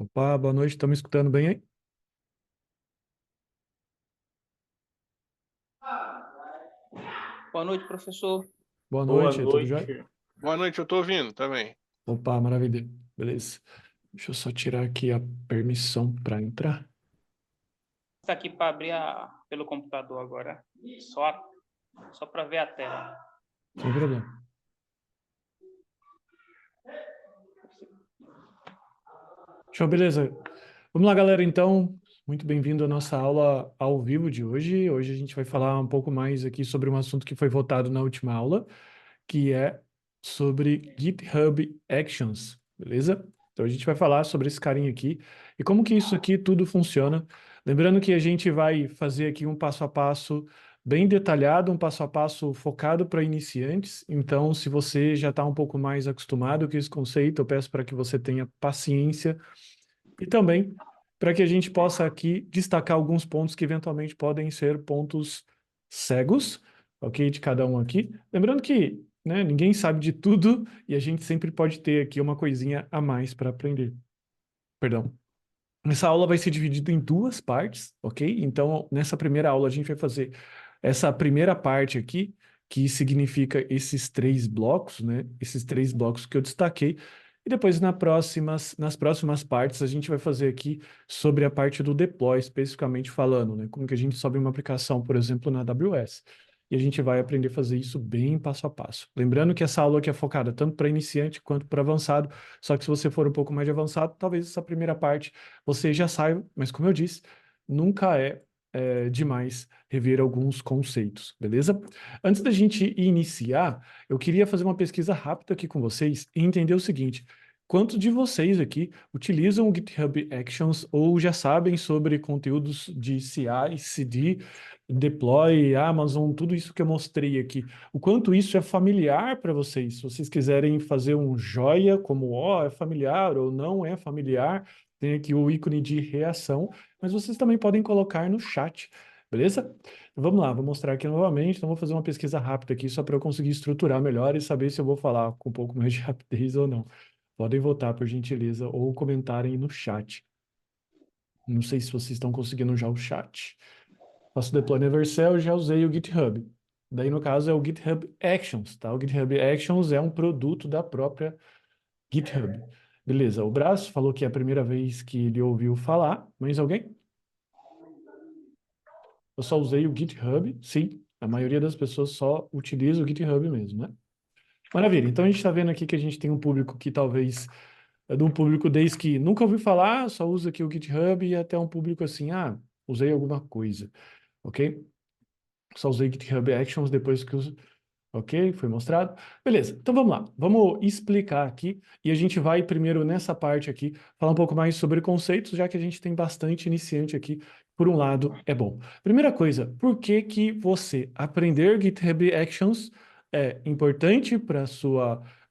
Opa, boa noite, estão me escutando bem aí? Boa noite, professor. Boa Boa noite, tudo jóia? noite. Boa noite, eu tô ouvindo também. Opa, maravilha, beleza. Deixa eu só tirar aqui a permissão para entrar. Está aqui para abrir pelo computador agora. Só para ver a tela. Sem problema. Show, beleza. Vamos lá, galera, então. Muito bem-vindo à nossa aula ao vivo de hoje. Hoje a gente vai falar um pouco mais aqui sobre um assunto que foi votado na última aula, que é sobre GitHub Actions, beleza? Então a gente vai falar sobre esse carinha aqui e como que isso aqui tudo funciona. Lembrando que a gente vai fazer aqui um passo a passo bem detalhado, um passo a passo focado para iniciantes. Então, se você já está um pouco mais acostumado com esse conceito, eu peço para que você tenha paciência e também para que a gente possa aqui destacar alguns pontos que eventualmente podem ser pontos cegos, ok? De cada um aqui. Lembrando que, né, ninguém sabe de tudo e a gente sempre pode ter aqui uma coisinha a mais para aprender. Perdão. Essa aula vai ser dividida em duas partes, ok? Então, nessa primeira aula, a gente vai fazer essa primeira parte aqui, que significa esses três blocos, né? Esses três blocos que eu destaquei. E depois, nas próximas partes, a gente vai fazer aqui sobre a parte do deploy, especificamente falando, né? Como que a gente sobe uma aplicação, por exemplo, na AWS. E a gente vai aprender a fazer isso bem passo a passo. Lembrando que essa aula aqui é focada tanto para iniciante quanto para avançado, só que se você for um pouco mais de avançado, talvez essa primeira parte você já saiba, mas como eu disse, nunca é demais rever alguns conceitos, beleza? Antes da gente iniciar, eu queria fazer uma pesquisa rápida aqui com vocês e entender o seguinte: quantos de vocês aqui utilizam o GitHub Actions ou já sabem sobre conteúdos de CI, CD, Deploy, Amazon, tudo isso que eu mostrei aqui? O quanto isso é familiar para vocês? Se vocês quiserem fazer um joia, como ó, é familiar ou não é familiar, tem aqui o ícone de reação, mas vocês também podem colocar no chat, beleza? Vamos lá, vou mostrar aqui novamente, então vou fazer uma pesquisa rápida aqui só para eu conseguir estruturar melhor e saber se eu vou falar com um pouco mais de rapidez ou não. Podem votar, por gentileza, ou comentarem no chat. Não sei se vocês estão conseguindo já o chat. Faço deploy no Evercell, já usei o GitHub. Daí, no caso, é o GitHub Actions, tá? O GitHub Actions é um produto da própria GitHub. Beleza, o Brás falou que é a primeira vez que ele ouviu falar. Mais alguém? Eu só usei o GitHub, sim. A maioria das pessoas só utiliza o GitHub mesmo, né? Maravilha. Então a gente está vendo aqui que a gente tem um público que talvez é de um público desde que nunca ouviu falar, só usa aqui o GitHub e até um público assim, usei alguma coisa, ok? Só usei GitHub Actions depois que os Ok? Foi mostrado? Beleza, então vamos lá. Vamos explicar aqui e a gente vai primeiro nessa parte aqui falar um pouco mais sobre conceitos, já que a gente tem bastante iniciante aqui. Por um lado, é bom. Primeira coisa, por que que você aprender GitHub Actions é importante para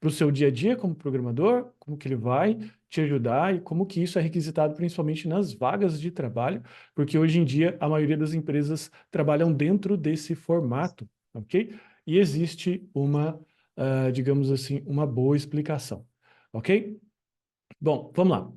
o seu dia a dia como programador? Como que ele vai te ajudar e como que isso é requisitado principalmente nas vagas de trabalho? Porque hoje em dia a maioria das empresas trabalham dentro desse formato, ok? E existe digamos assim, uma boa explicação, ok? Bom, vamos lá.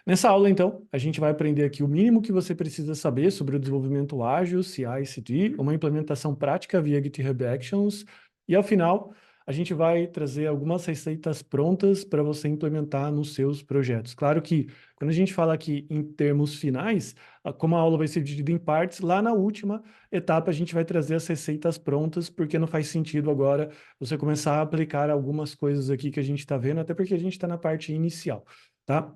Nessa aula, então, a gente vai aprender aqui o mínimo que você precisa saber sobre o desenvolvimento ágil, CI/CD, uma implementação prática via GitHub Actions, e ao final, a gente vai trazer algumas receitas prontas para você implementar nos seus projetos. Claro que, quando a gente fala aqui em termos finais, como a aula vai ser dividida em partes, lá na última etapa a gente vai trazer as receitas prontas, porque não faz sentido agora você começar a aplicar algumas coisas aqui que a gente está vendo, até porque a gente está na parte inicial, tá?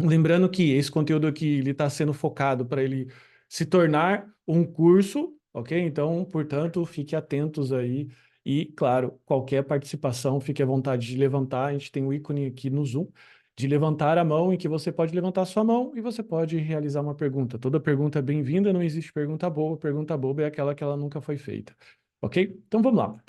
Lembrando que esse conteúdo aqui ele está sendo focado para ele se tornar um curso, ok? Então, portanto, fique atentos aí e, claro, qualquer participação, fique à vontade de levantar. A gente tem um ícone aqui no Zoom de levantar a mão em que você pode levantar a sua mão e você pode realizar uma pergunta. Toda pergunta é bem-vinda, não existe pergunta boba. Pergunta boba é aquela que ela nunca foi feita, ok? Então, vamos lá.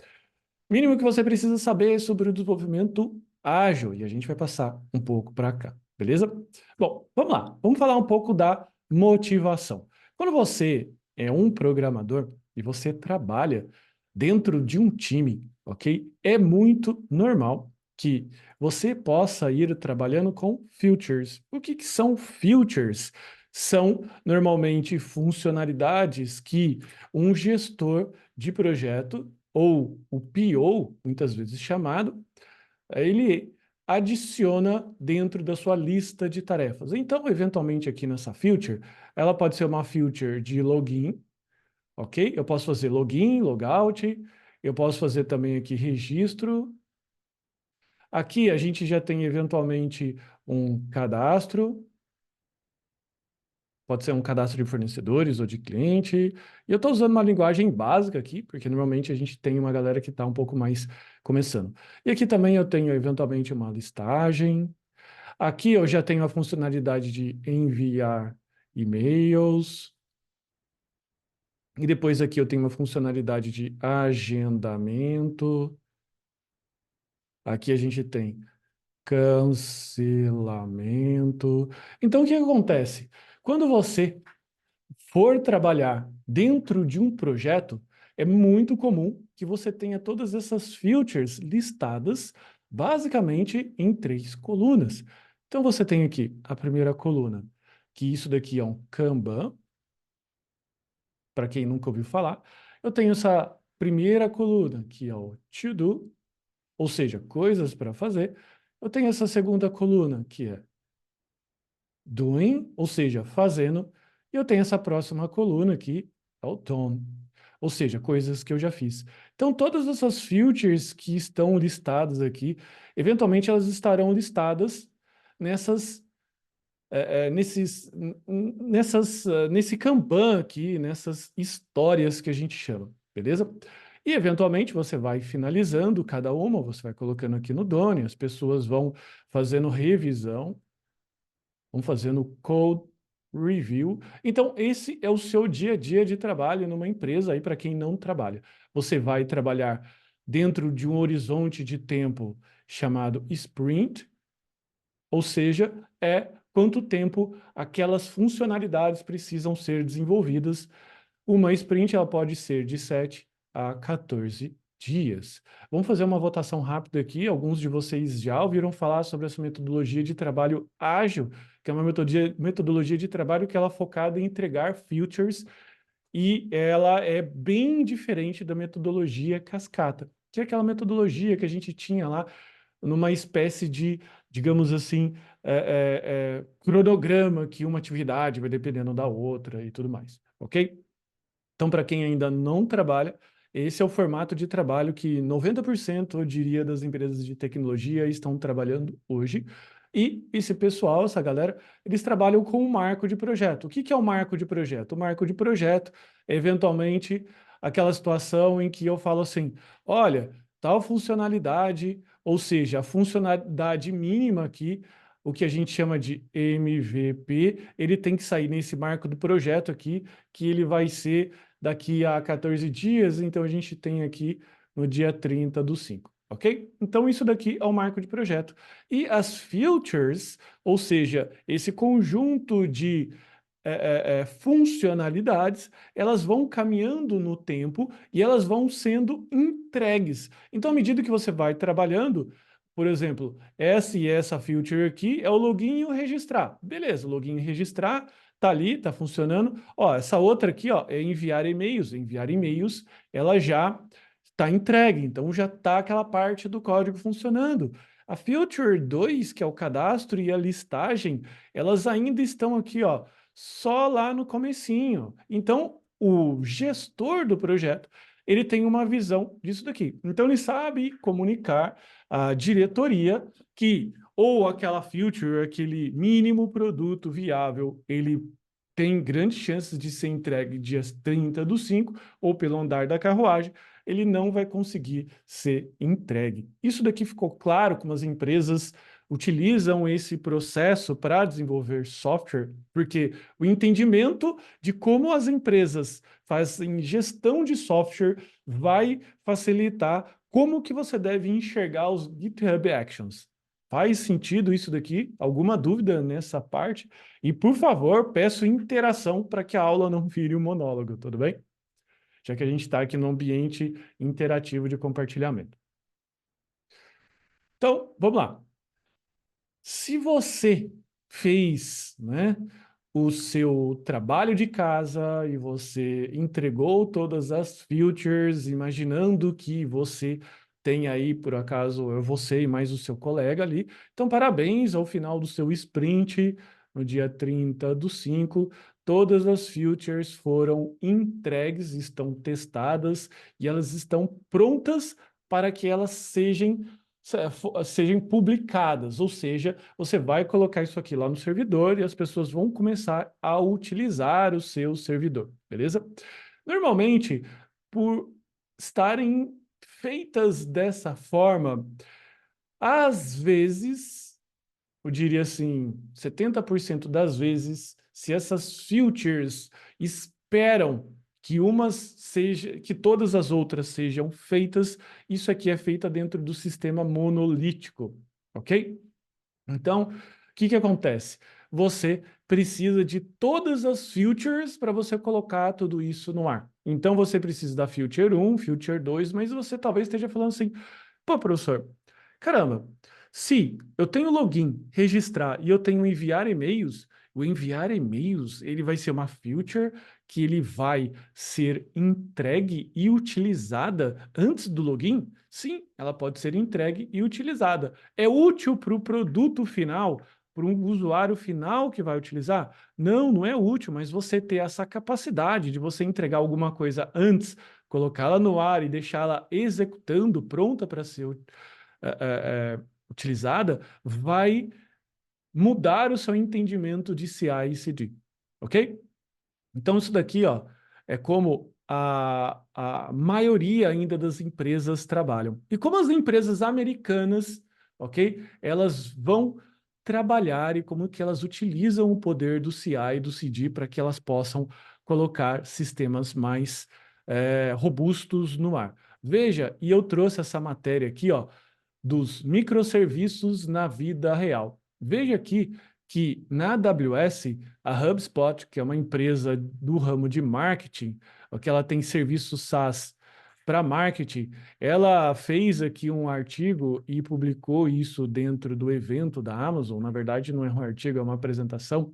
Mínimo que você precisa saber sobre o desenvolvimento ágil, e a gente vai passar um pouco para cá, beleza? Bom, vamos lá. Vamos falar um pouco da motivação. Quando você é um programador e você trabalha dentro de um time, ok? É muito normal que você possa ir trabalhando com features. O que são features? São normalmente funcionalidades que um gestor de projeto, ou o PO, muitas vezes chamado, ele adiciona dentro da sua lista de tarefas. Então, eventualmente aqui nessa feature, ela pode ser uma feature de login, ok? Eu posso fazer login, logout, eu posso fazer também aqui registro. Aqui a gente já tem eventualmente um cadastro, pode ser um cadastro de fornecedores ou de cliente. E eu estou usando uma linguagem básica aqui, porque normalmente a gente tem uma galera que está um pouco mais começando. E aqui também eu tenho eventualmente uma listagem. Aqui eu já tenho a funcionalidade de enviar e-mails. E depois aqui eu tenho uma funcionalidade de agendamento. Aqui a gente tem cancelamento. Então, o que acontece? Quando você for trabalhar dentro de um projeto, é muito comum que você tenha todas essas features listadas basicamente em 3 colunas. Então, você tem aqui a primeira coluna, que isso daqui é um Kanban, para quem nunca ouviu falar. Eu tenho essa primeira coluna, que é o To Do, ou seja, coisas para fazer. Eu tenho essa segunda coluna, que é Doing, ou seja, fazendo. E eu tenho essa próxima coluna aqui, é o Done, ou seja, coisas que eu já fiz. Então, todas essas features que estão listadas aqui, eventualmente elas estarão listadas nessas nesse Kanban aqui, nessas histórias que a gente chama, beleza? E, eventualmente, você vai finalizando cada uma, você vai colocando aqui no Done, as pessoas vão fazendo revisão, vão fazendo code review. Então, esse é o seu dia a dia de trabalho numa empresa aí para quem não trabalha. Você vai trabalhar dentro de um horizonte de tempo chamado sprint, ou seja, é quanto tempo aquelas funcionalidades precisam ser desenvolvidas. Uma sprint ela pode ser de 7 a 14 dias. Vamos fazer uma votação rápida aqui. Alguns de vocês já ouviram falar sobre essa metodologia de trabalho ágil, que é uma metodologia de trabalho que ela é focada em entregar features e ela é bem diferente da metodologia cascata, que é aquela metodologia que a gente tinha lá numa espécie de, digamos assim, cronograma que uma atividade vai dependendo da outra e tudo mais, ok? Então, para quem ainda não trabalha, esse é o formato de trabalho que 90%, eu diria, das empresas de tecnologia estão trabalhando hoje. E esse pessoal, essa galera, eles trabalham com um marco de projeto. O que que é o marco de projeto? O marco de projeto é, eventualmente, aquela situação em que eu falo assim, olha, tal funcionalidade, ou seja, a funcionalidade mínima aqui, o que a gente chama de MVP, ele tem que sair nesse marco do projeto aqui, que ele vai ser daqui a 14 dias, então a gente tem aqui no dia 30/5, ok? Então isso daqui é o marco de projeto. E as features, ou seja, esse conjunto de funcionalidades, elas vão caminhando no tempo e elas vão sendo entregues. Então, à medida que você vai trabalhando, por exemplo, essa e essa feature aqui é o login e o registrar. Beleza, login e registrar, tá ali, tá funcionando. Ó, essa outra aqui, ó, é enviar e-mails. Enviar e-mails, ela já está entregue, então já está aquela parte do código funcionando. A feature 2, que é o cadastro e a listagem, elas ainda estão aqui, ó, só lá no comecinho. Então, o gestor do projeto, ele tem uma visão disso daqui. Então, ele sabe comunicar à diretoria que ou aquela feature, aquele mínimo produto viável, ele tem grandes chances de ser entregue dias 30/5, ou pelo andar da carruagem, ele não vai conseguir ser entregue. Isso daqui ficou claro como as empresas utilizam esse processo para desenvolver software, porque o entendimento de como as empresas fazem gestão de software vai facilitar como que você deve enxergar os GitHub Actions. Faz sentido isso daqui? Alguma dúvida nessa parte? E, por favor, peço interação para que a aula não vire um monólogo, tudo bem? Já que a gente está aqui no ambiente interativo de compartilhamento. Então, vamos lá. Se você fez, né, o seu trabalho de casa e você entregou todas as features, imaginando que você tem aí, por acaso, você e mais o seu colega ali. Então, parabéns, ao final do seu sprint, no dia 30/5, todas as features foram entregues, estão testadas e elas estão prontas para que elas sejam publicadas, ou seja, você vai colocar isso aqui lá no servidor e as pessoas vão começar a utilizar o seu servidor, beleza? Normalmente, por estarem feitas dessa forma, às vezes, eu diria assim, 70% das vezes, se essas features esperam que todas as outras sejam feitas, isso aqui é feita dentro do sistema monolítico, ok? Então, o que que acontece? Você precisa de todas as features para você colocar tudo isso no ar. Então, você precisa da feature 1, feature 2, mas você talvez esteja falando assim, pô, professor, caramba, se eu tenho login, registrar e eu tenho enviar e-mails, o enviar e-mails, ele vai ser uma feature que ele vai ser entregue e utilizada antes do login? Sim, ela pode ser entregue e utilizada. É útil para o produto final, para um usuário final que vai utilizar? Não, não é útil, mas você ter essa capacidade de você entregar alguma coisa antes, colocá-la no ar e deixá-la executando, pronta para ser utilizada, vai mudar o seu entendimento de CI e CD, ok? Então, isso daqui, ó, é como a maioria ainda das empresas trabalham. E como as empresas americanas, ok? Elas vão trabalhar e como que elas utilizam o poder do CI e do CD para que elas possam colocar sistemas mais robustos no ar. Veja, e eu trouxe essa matéria aqui, ó, dos microserviços na vida real. Veja aqui que na AWS, a HubSpot, que é uma empresa do ramo de marketing, que ela tem serviços SaaS para marketing, ela fez aqui um artigo e publicou isso dentro do evento da Amazon. Na verdade, não é um artigo, é uma apresentação,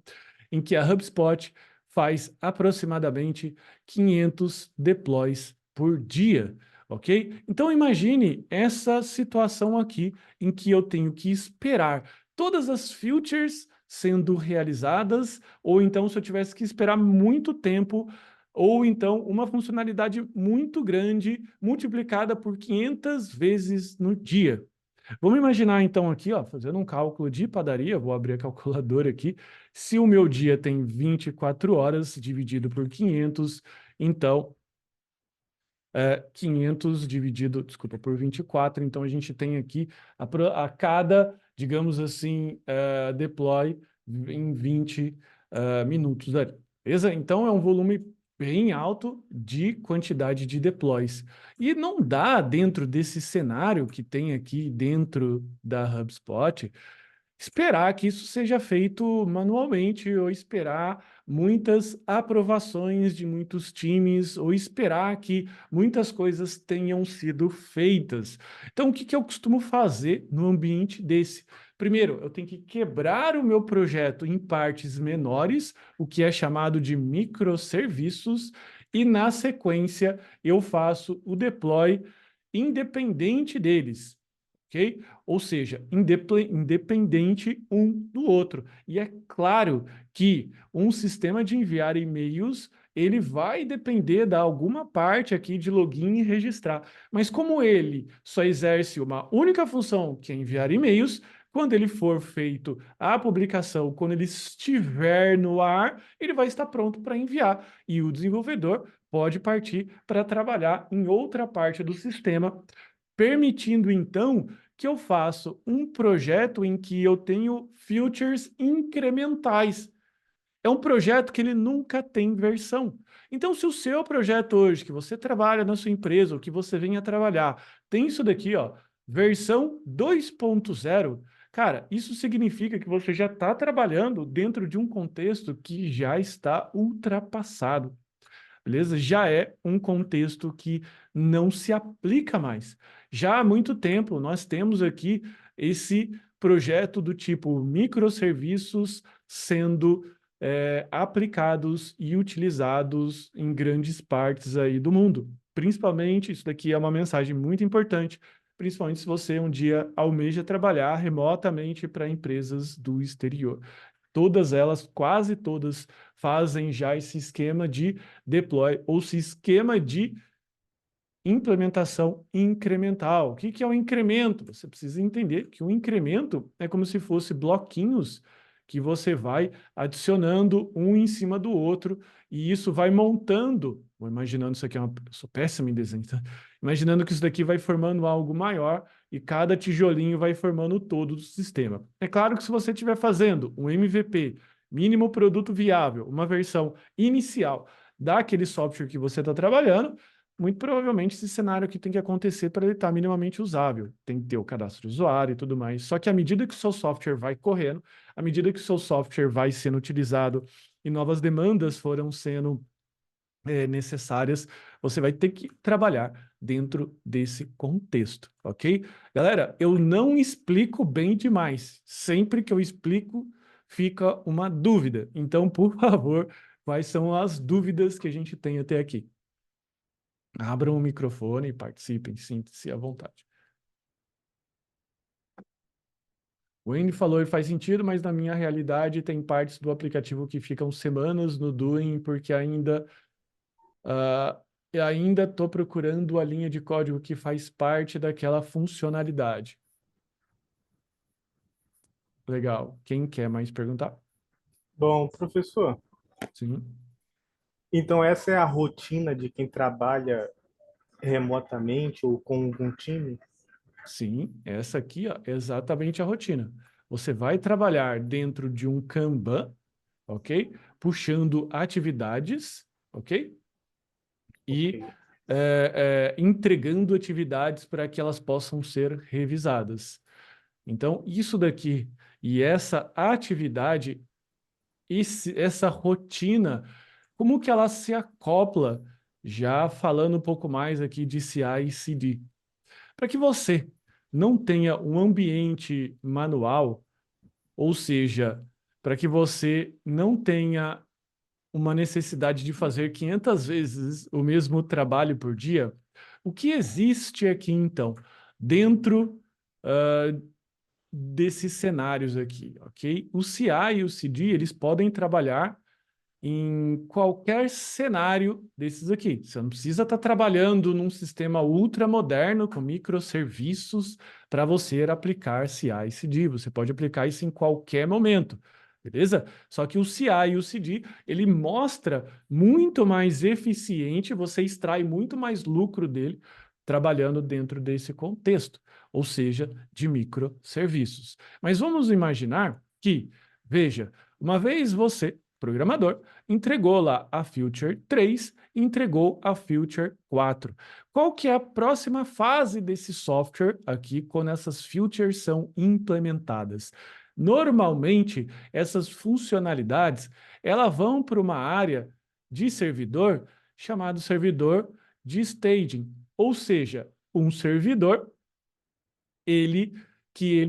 em que a HubSpot faz aproximadamente 500 deploys por dia. Ok? Então imagine essa situação aqui em que eu tenho que esperar todas as features sendo realizadas, ou então se eu tivesse que esperar muito tempo, ou então uma funcionalidade muito grande multiplicada por 500 vezes no dia. Vamos imaginar então aqui, ó, fazendo um cálculo de padaria, vou abrir a calculadora aqui, se o meu dia tem 24 horas dividido por 500, então 500 dividido, desculpa, por 24, então a gente tem aqui a cada, digamos assim, deploy em 20 minutos ali, beleza? Então é um volume bem alto de quantidade de deploys. E não dá dentro desse cenário que tem aqui dentro da HubSpot esperar que isso seja feito manualmente, ou esperar muitas aprovações de muitos times, ou esperar que muitas coisas tenham sido feitas. Então, o que que eu costumo fazer no ambiente desse? Primeiro, eu tenho que quebrar o meu projeto em partes menores, o que é chamado de microserviços, e na sequência eu faço o deploy independente deles. Ok? Ou seja, independente um do outro. E é claro que um sistema de enviar e-mails, ele vai depender de alguma parte aqui de login e registrar. Mas como ele só exerce uma única função, que é enviar e-mails, quando ele for feito a publicação, quando ele estiver no ar, ele vai estar pronto para enviar. E o desenvolvedor pode partir para trabalhar em outra parte do sistema, permitindo então que eu faço um projeto em que eu tenho features incrementais. É um projeto que ele nunca tem versão. Então, se o seu projeto hoje, que você trabalha na sua empresa, ou que você venha trabalhar, tem isso daqui, ó, versão 2.0, cara, isso significa que você já está trabalhando dentro de um contexto que já está ultrapassado. Beleza? Já é um contexto que não se aplica mais. Já há muito tempo nós temos aqui esse projeto do tipo microserviços sendo aplicados e utilizados em grandes partes aí do mundo. Principalmente, isso daqui é uma mensagem muito importante, principalmente se você um dia almeja trabalhar remotamente para empresas do exterior. Todas elas, quase todas, fazem já esse esquema de deploy, ou esse esquema de implementação incremental. O que é o incremento? Você precisa entender que o incremento é como se fosse bloquinhos que você vai adicionando um em cima do outro, e isso vai montando. Vou imaginando isso aqui, eu sou péssimo em desenho, tá? Imaginando que isso daqui vai formando algo maior, e cada tijolinho vai formando todo o sistema. É claro que se você estiver fazendo um MVP, mínimo produto viável, uma versão inicial daquele software que você está trabalhando, muito provavelmente esse cenário aqui tem que acontecer para ele estar minimamente usável. Tem que ter o cadastro de usuário e tudo mais. Só que à medida que o seu software vai correndo, à medida que o seu software vai sendo utilizado e novas demandas foram sendo necessárias, você vai ter que trabalhar dentro desse contexto, ok? Galera, eu não explico bem demais. Sempre que eu explico, fica uma dúvida. Então, por favor, quais são as dúvidas que a gente tem até aqui? Abram o microfone e participem, sintam-se à vontade. O Andy falou e faz sentido, mas na minha realidade tem partes do aplicativo que ficam semanas no Doing, porque ainda estou procurando a linha de código que faz parte daquela funcionalidade. Legal. Quem quer mais perguntar? Bom, professor, Sim. então essa é a rotina de quem trabalha remotamente ou com algum time? Sim, essa aqui ó, é exatamente a rotina. Você vai trabalhar dentro de um Kanban, ok? Puxando atividades, ok? E Ok. entregando atividades para que elas possam ser revisadas. Então, isso daqui e essa atividade, essa rotina, como que ela se acopla, já falando um pouco mais aqui de CI e CD, para que você não tenha um ambiente manual, ou seja, para que você não tenha uma necessidade de fazer 500 vezes o mesmo trabalho por dia, o que existe aqui, então, dentro desses cenários aqui, ok? O CI e o CD, eles podem trabalhar em qualquer cenário desses aqui. Você não precisa estar trabalhando num sistema ultra moderno com microserviços para você aplicar CI e CD. Você pode aplicar isso em qualquer momento, beleza? Só que o CI e o CD, ele mostra muito mais eficiente, você extrai muito mais lucro dele trabalhando dentro desse contexto, ou seja, de microserviços. Mas vamos imaginar que, veja, uma vez você, programador, entregou lá a Future 3, entregou a Future 4. Qual que é a próxima fase desse software aqui quando essas features são implementadas? Normalmente, essas funcionalidades, elas vão para uma área de servidor chamado servidor de staging, ou seja, um servidor ele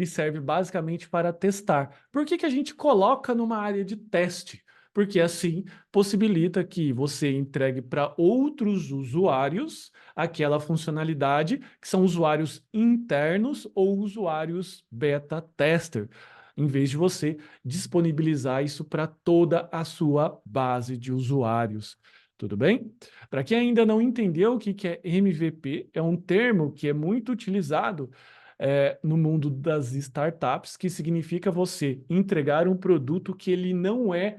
serve basicamente para testar. Por que que a gente coloca numa área de teste? Porque assim possibilita que você entregue para outros usuários aquela funcionalidade, que são usuários internos ou usuários beta tester, em vez de você disponibilizar isso para toda a sua base de usuários. Tudo bem? Para quem ainda não entendeu o que é MVP, é um termo que é muito utilizado no mundo das startups, que significa você entregar um produto que ele não é,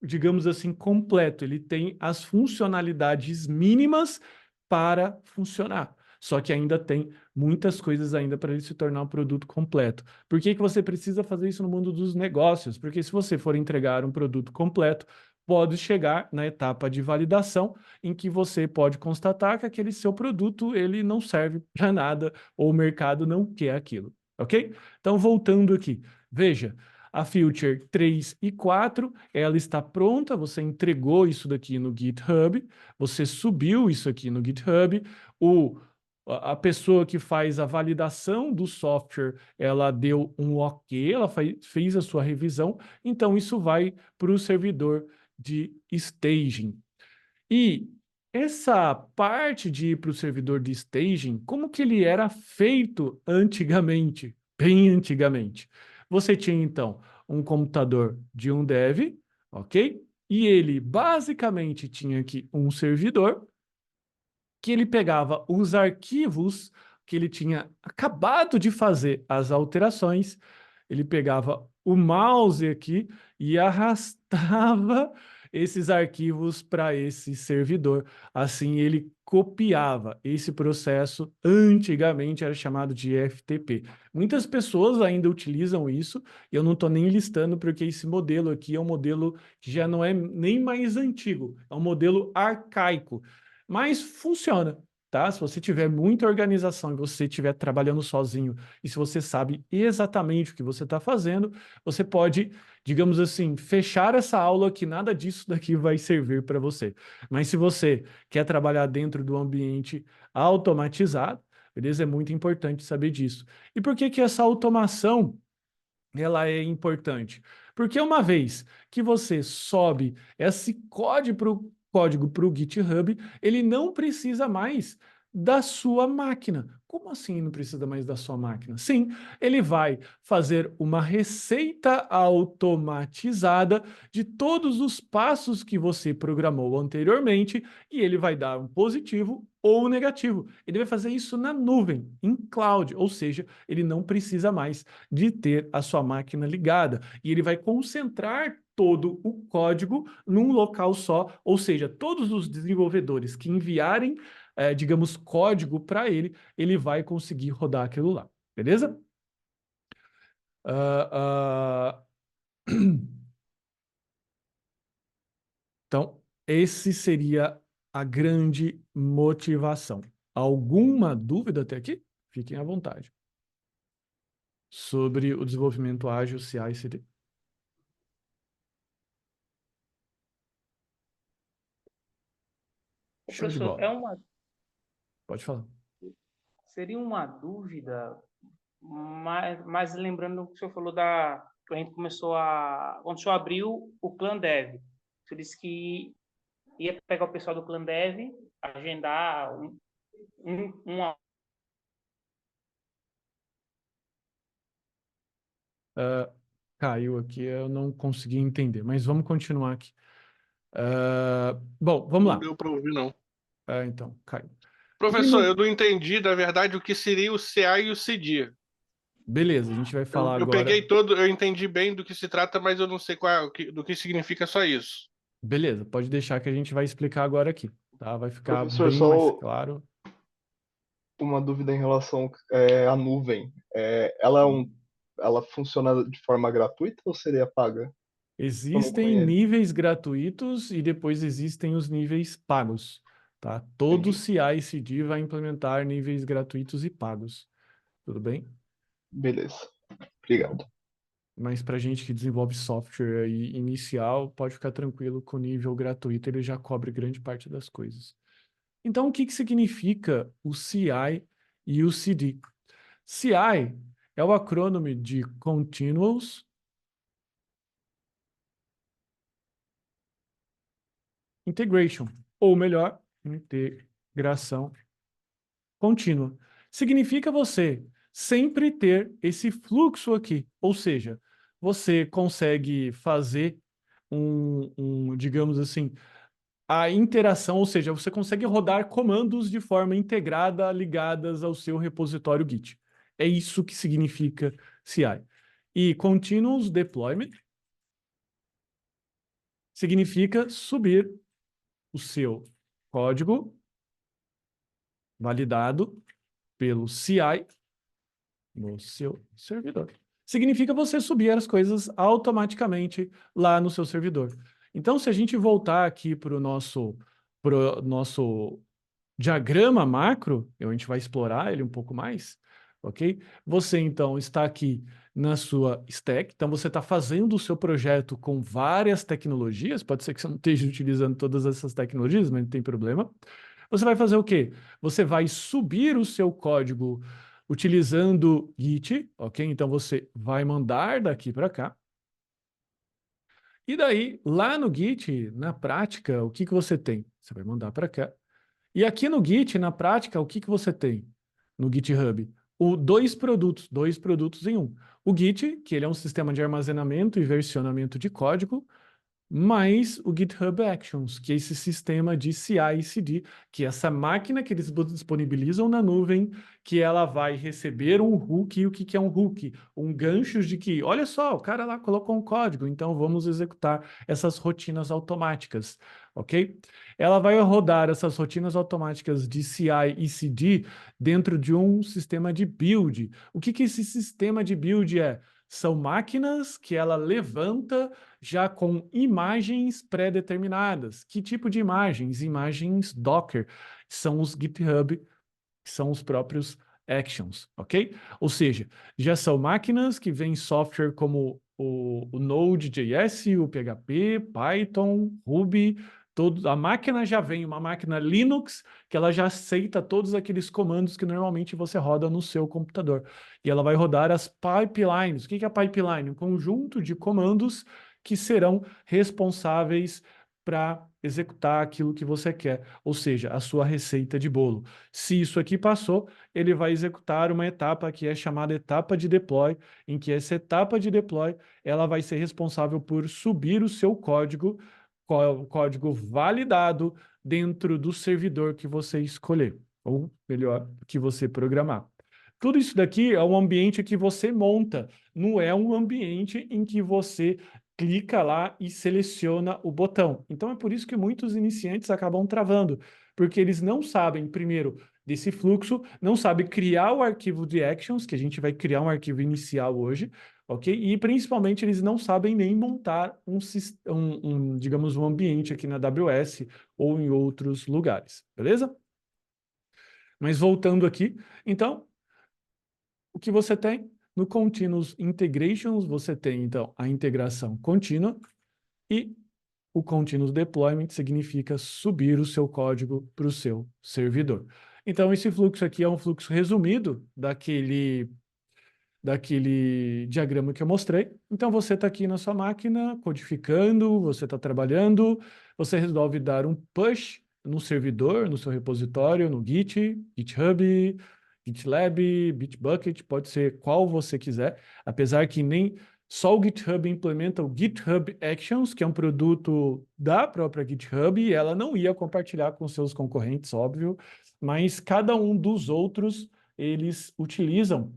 digamos assim, completo. Ele tem as funcionalidades mínimas para funcionar. Só que ainda tem muitas coisas ainda para ele se tornar um produto completo. Por que que você precisa fazer isso no mundo dos negócios? Porque se você for entregar um produto completo, pode chegar na etapa de validação, em que você pode constatar que aquele seu produto ele não serve para nada ou o mercado não quer aquilo, ok? Então, voltando aqui, veja, a Future 3 e 4, ela está pronta, você entregou isso daqui no GitHub, você subiu isso aqui no GitHub, o a pessoa que faz a validação do software, ela deu um ok, ela fez a sua revisão, então isso vai para o servidor de staging. E essa parte de ir para o servidor de staging, como que ele era feito antigamente? Bem antigamente. Você tinha, então, um computador de um dev, ok? E ele basicamente tinha aqui um servidor que ele pegava os arquivos que ele tinha acabado de fazer as alterações, ele pegava o mouse aqui e arrastava esses arquivos para esse servidor. Assim, ele copiava. Esse processo antigamente era chamado de FTP. Muitas pessoas ainda utilizam isso, e eu não estou nem listando porque esse modelo aqui é um modelo que já não é nem mais antigo, é um modelo arcaico. Mas funciona, tá? Se você tiver muita organização e você estiver trabalhando sozinho e se você sabe exatamente o que você está fazendo, você pode, digamos assim, fechar essa aula que nada disso daqui vai servir para você. Mas se você quer trabalhar dentro do ambiente automatizado, beleza? É muito importante saber disso. E por que que essa automação ela é importante? Porque uma vez que você sobe esse código para o GitHub, ele não precisa mais da sua máquina. Como assim não precisa mais da sua máquina? Sim, ele vai fazer uma receita automatizada de todos os passos que você programou anteriormente e ele vai dar um positivo ou um negativo. Ele vai fazer isso na nuvem, em cloud, ou seja, ele não precisa mais de ter a sua máquina ligada. E ele vai concentrar todo o código num local só, ou seja, todos os desenvolvedores que enviarem, digamos, código para ele, ele vai conseguir rodar aquilo lá. Beleza? Ah, Então, esse seria a grande motivação. Alguma dúvida até aqui? Fiquem à vontade. Sobre o desenvolvimento ágil CI/CD. Show de Professor, bola. Pode falar. seria uma dúvida, mas lembrando que o senhor falou que a gente começou quando o senhor abriu o Clã Dev, o senhor disse que ia pegar o pessoal do Clã Dev, agendar uma. Caiu aqui, eu não consegui entender, mas vamos continuar aqui. Bom, vamos Não lá. deu para ouvir, não. Então, caiu. Professor, eu não entendi, na verdade, o que seria o CA e o CD. Beleza, a gente vai falar Eu agora. peguei eu entendi bem do que se trata, mas eu não sei do que significa só isso. Beleza, pode deixar que a gente vai explicar agora aqui, tá? Vai ficar Professor, bem mais só claro. uma dúvida em relação à nuvem. Ela funciona de forma gratuita ou seria paga? Eu não Existem conheço. níveis gratuitos e depois existem os níveis pagos, tá? Todo Entendi. CI/CD vai implementar níveis gratuitos e pagos, tudo bem? Beleza. Obrigado. Mas para gente que desenvolve software aí inicial, pode ficar tranquilo com o nível gratuito, ele já cobre grande parte das coisas. Então, o que que significa o CI e o CD? CI é o acrônimo de Continuous Integration, ou melhor, integração contínua. Significa você sempre ter esse fluxo aqui, ou seja, você consegue fazer digamos assim, a interação, ou seja, você consegue rodar comandos de forma integrada ligadas ao seu repositório Git. É isso que significa CI. E Continuous Deployment significa subir o seu código validado pelo CI no seu servidor. Significa você subir as coisas automaticamente lá no seu servidor. Então, se a gente voltar aqui para o nosso diagrama macro, a gente vai explorar ele um pouco mais, ok? Você, então, está aqui na sua stack, então você está fazendo o seu projeto com várias tecnologias, pode ser que você não esteja utilizando todas essas tecnologias, mas não tem problema. Você vai fazer o quê? Você vai subir o seu código utilizando Git, ok? Então você vai mandar daqui para cá. E daí, lá no Git, na prática, o que que você tem? Você vai mandar para cá. E aqui no Git, na prática, o que que você tem no GitHub? Dois produtos em um. O Git, que ele é um sistema de armazenamento e versionamento de código, mais o GitHub Actions, que é esse sistema de CI/CD, que é essa máquina que eles disponibilizam na nuvem, que ela vai receber um hook. E o que que é um hook? Um gancho de que, olha só, o cara lá colocou um código, então vamos executar essas rotinas automáticas, ok? Ela vai rodar essas rotinas automáticas de CI e CD dentro de um sistema de build. O que que esse sistema de build é? São máquinas que ela levanta já com imagens pré-determinadas. Que tipo de imagens? Imagens Docker. São os GitHub, que são os próprios Actions, ok? Ou seja, já são máquinas que vêm software como o Node.js, o PHP, Python, Ruby. A máquina já vem, uma máquina Linux, que ela já aceita todos aqueles comandos que normalmente você roda no seu computador. E ela vai rodar as pipelines. O que é a pipeline? Um conjunto de comandos que serão responsáveis para executar aquilo que você quer, ou seja, a sua receita de bolo. Se isso aqui passou, ele vai executar uma etapa que é chamada etapa de deploy, em que essa etapa de deploy, ela vai ser responsável por subir o seu código, código validado dentro do servidor que você escolher, ou melhor, que você programar. Tudo isso daqui é um ambiente que você monta, não é um ambiente em que você clica lá e seleciona o botão. Então é por isso que muitos iniciantes acabam travando, porque eles não sabem, primeiro, desse fluxo, não sabem criar o arquivo de actions, que a gente vai criar um arquivo inicial hoje, ok? E principalmente eles não sabem nem montar digamos, um ambiente aqui na AWS ou em outros lugares, beleza? Mas voltando aqui, então, o que você tem? No Continuous Integrations, você tem, então, a integração contínua e o Continuous Deployment significa subir o seu código para o seu servidor. Então, esse fluxo aqui é um fluxo resumido daquele diagrama que eu mostrei. Então, você está aqui na sua máquina, codificando, você está trabalhando, você resolve dar um push no servidor, no seu repositório, no Git, GitHub, GitLab, Bitbucket, pode ser qual você quiser, apesar que nem só o GitHub implementa o GitHub Actions, que é um produto da própria GitHub, e ela não ia compartilhar com seus concorrentes, óbvio, mas cada um dos outros, eles utilizam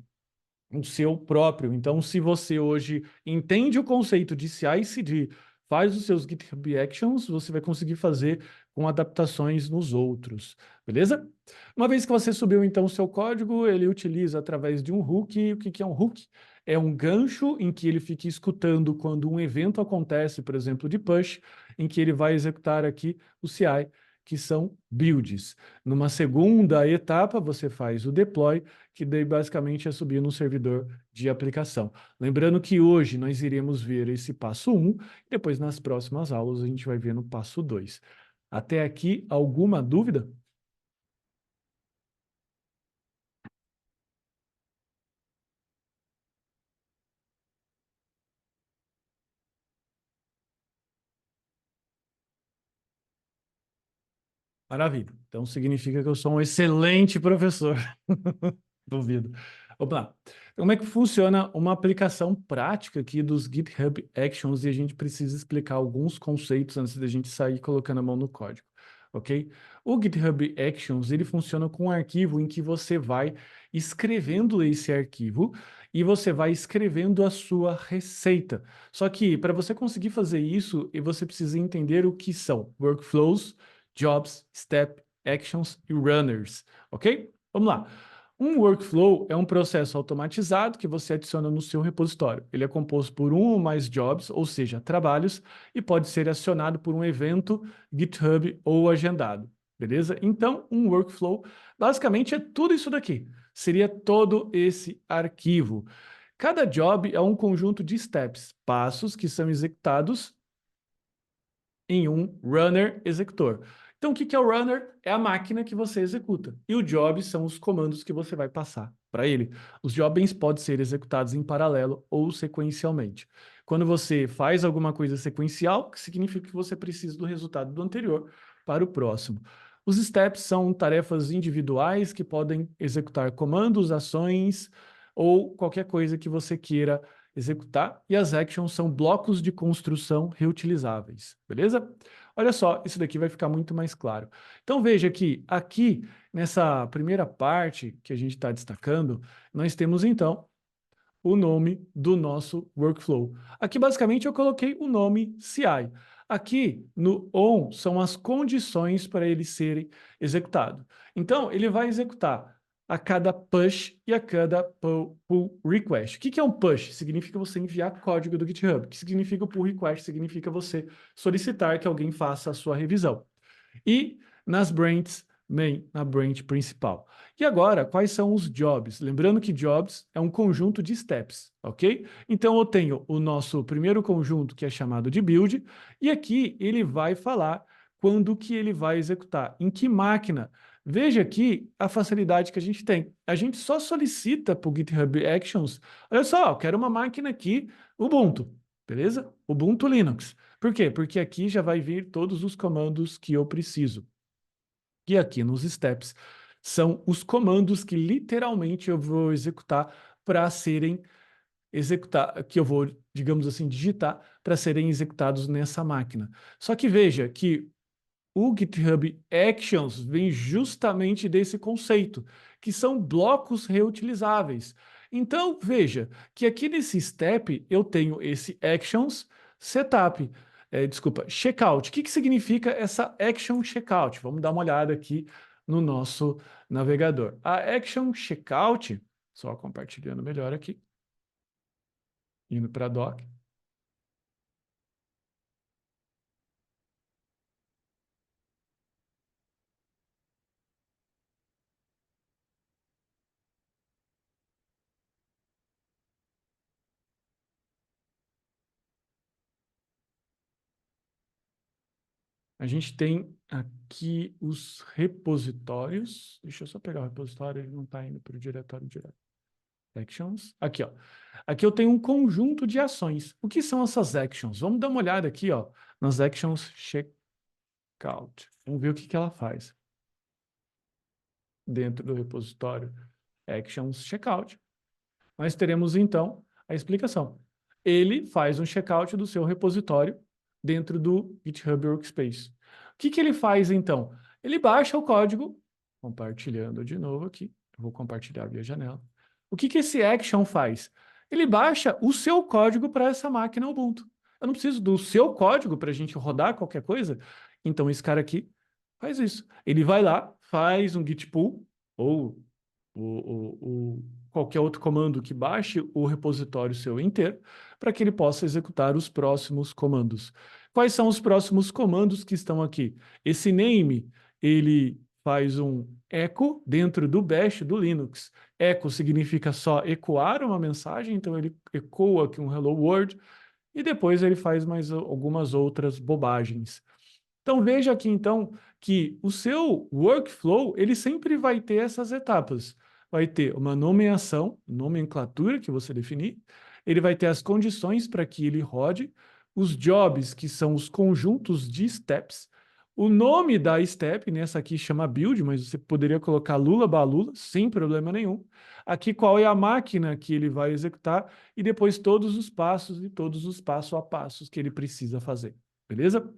o seu próprio. Então, se você hoje entende o conceito de CI/CD, faz os seus GitHub Actions, você vai conseguir fazer com adaptações nos outros, beleza? Uma vez que você subiu, então, o seu código, ele utiliza através de um hook. O que é um hook? É um gancho em que ele fica escutando quando um evento acontece, por exemplo, de push, em que ele vai executar aqui o CI, que são builds. Numa segunda etapa, você faz o deploy, que daí basicamente é subir no servidor de aplicação. Lembrando que hoje nós iremos ver esse passo 1, e depois nas próximas aulas a gente vai ver no passo 2. Até aqui, alguma dúvida? Maravilha. Então significa que eu sou um excelente professor. Duvido. Vamos lá. Como é que funciona uma aplicação prática aqui dos GitHub Actions e a gente precisa explicar alguns conceitos antes da gente sair colocando a mão no código, ok? O GitHub Actions, ele funciona com um arquivo em que você vai escrevendo esse arquivo e você vai escrevendo a sua receita. Só que para você conseguir fazer isso, você precisa entender o que são workflows, jobs, step, actions e runners, ok? Vamos lá. Um workflow é um processo automatizado que você adiciona no seu repositório. Ele é composto por um ou mais jobs, ou seja, trabalhos, e pode ser acionado por um evento GitHub ou agendado. Beleza? Então, um workflow basicamente é tudo isso daqui. Seria todo esse arquivo. Cada job é um conjunto de steps, passos que são executados em um runner executor. Então, o que que é o runner? É a máquina que você executa. E o job são os comandos que você vai passar para ele. Os jobs podem ser executados em paralelo ou sequencialmente. Quando você faz alguma coisa sequencial, que significa que você precisa do resultado do anterior para o próximo. Os steps são tarefas individuais que podem executar comandos, ações ou qualquer coisa que você queira executar. E as actions são blocos de construção reutilizáveis, beleza? Olha só, isso daqui vai ficar muito mais claro. Então veja que aqui, nessa primeira parte que a gente está destacando, nós temos então o nome do nosso workflow. Aqui basicamente eu coloquei o nome CI. Aqui no on são as condições para ele ser executado. Então ele vai executar a cada push e a cada pull request. O que é um push? Significa você enviar código do GitHub. O que significa o pull request? Significa você solicitar que alguém faça a sua revisão. E nas branches, na branch principal. E agora, quais são os jobs? Lembrando que jobs é um conjunto de steps, ok? Então eu tenho o nosso primeiro conjunto, que é chamado de build, e aqui ele vai falar quando que ele vai executar, em que máquina. Veja aqui a facilidade que a gente tem. A gente só solicita para o GitHub Actions, olha só, eu quero uma máquina aqui, Ubuntu, beleza? Ubuntu Linux. Por quê? Porque aqui já vai vir todos os comandos que eu preciso. E aqui nos steps são os comandos que literalmente eu vou executar para serem que eu vou, digamos assim, digitar para serem executados nessa máquina. Só que veja que o GitHub Actions vem justamente desse conceito, que são blocos reutilizáveis. Então, veja que aqui nesse step eu tenho esse Actions Setup, checkout. O que significa essa Action Checkout? Vamos dar uma olhada aqui no nosso navegador. A Action Checkout, só compartilhando melhor aqui, indo para a doc. A gente tem aqui os repositórios. Deixa eu só pegar o repositório, ele não está indo para o diretório direto. Actions. Aqui, ó. Aqui eu tenho um conjunto de ações. O que são essas actions? Vamos dar uma olhada aqui, ó, nas actions checkout. Vamos ver o que ela faz. Dentro do repositório actions checkout, nós teremos então a explicação. Ele faz um checkout do seu repositório dentro do GitHub Workspace. O que ele faz então? Ele baixa o código, compartilhando de novo aqui, eu vou compartilhar via janela. O que esse action faz? Ele baixa o seu código para essa máquina Ubuntu. Eu não preciso do seu código para a gente rodar qualquer coisa. Então esse cara aqui faz isso. Ele vai lá, faz um git pull ou qualquer outro comando que baixe o repositório seu inteiro para que ele possa executar os próximos comandos. Quais são os próximos comandos que estão aqui? Esse name, ele faz um echo dentro do bash do Linux. Echo significa só ecoar uma mensagem, então ele ecoa aqui um hello world e depois ele faz mais algumas outras bobagens. Então veja aqui então que o seu workflow, ele sempre vai ter essas etapas. Vai ter uma nomeação, nomenclatura que você definir, ele vai ter as condições para que ele rode, os jobs, que são os conjuntos de steps, o nome da step, nessa aqui chama build, mas você poderia colocar Lula Balula, sem problema nenhum. Aqui qual é a máquina que ele vai executar e depois todos os passos e todos os passo a passos que ele precisa fazer, beleza?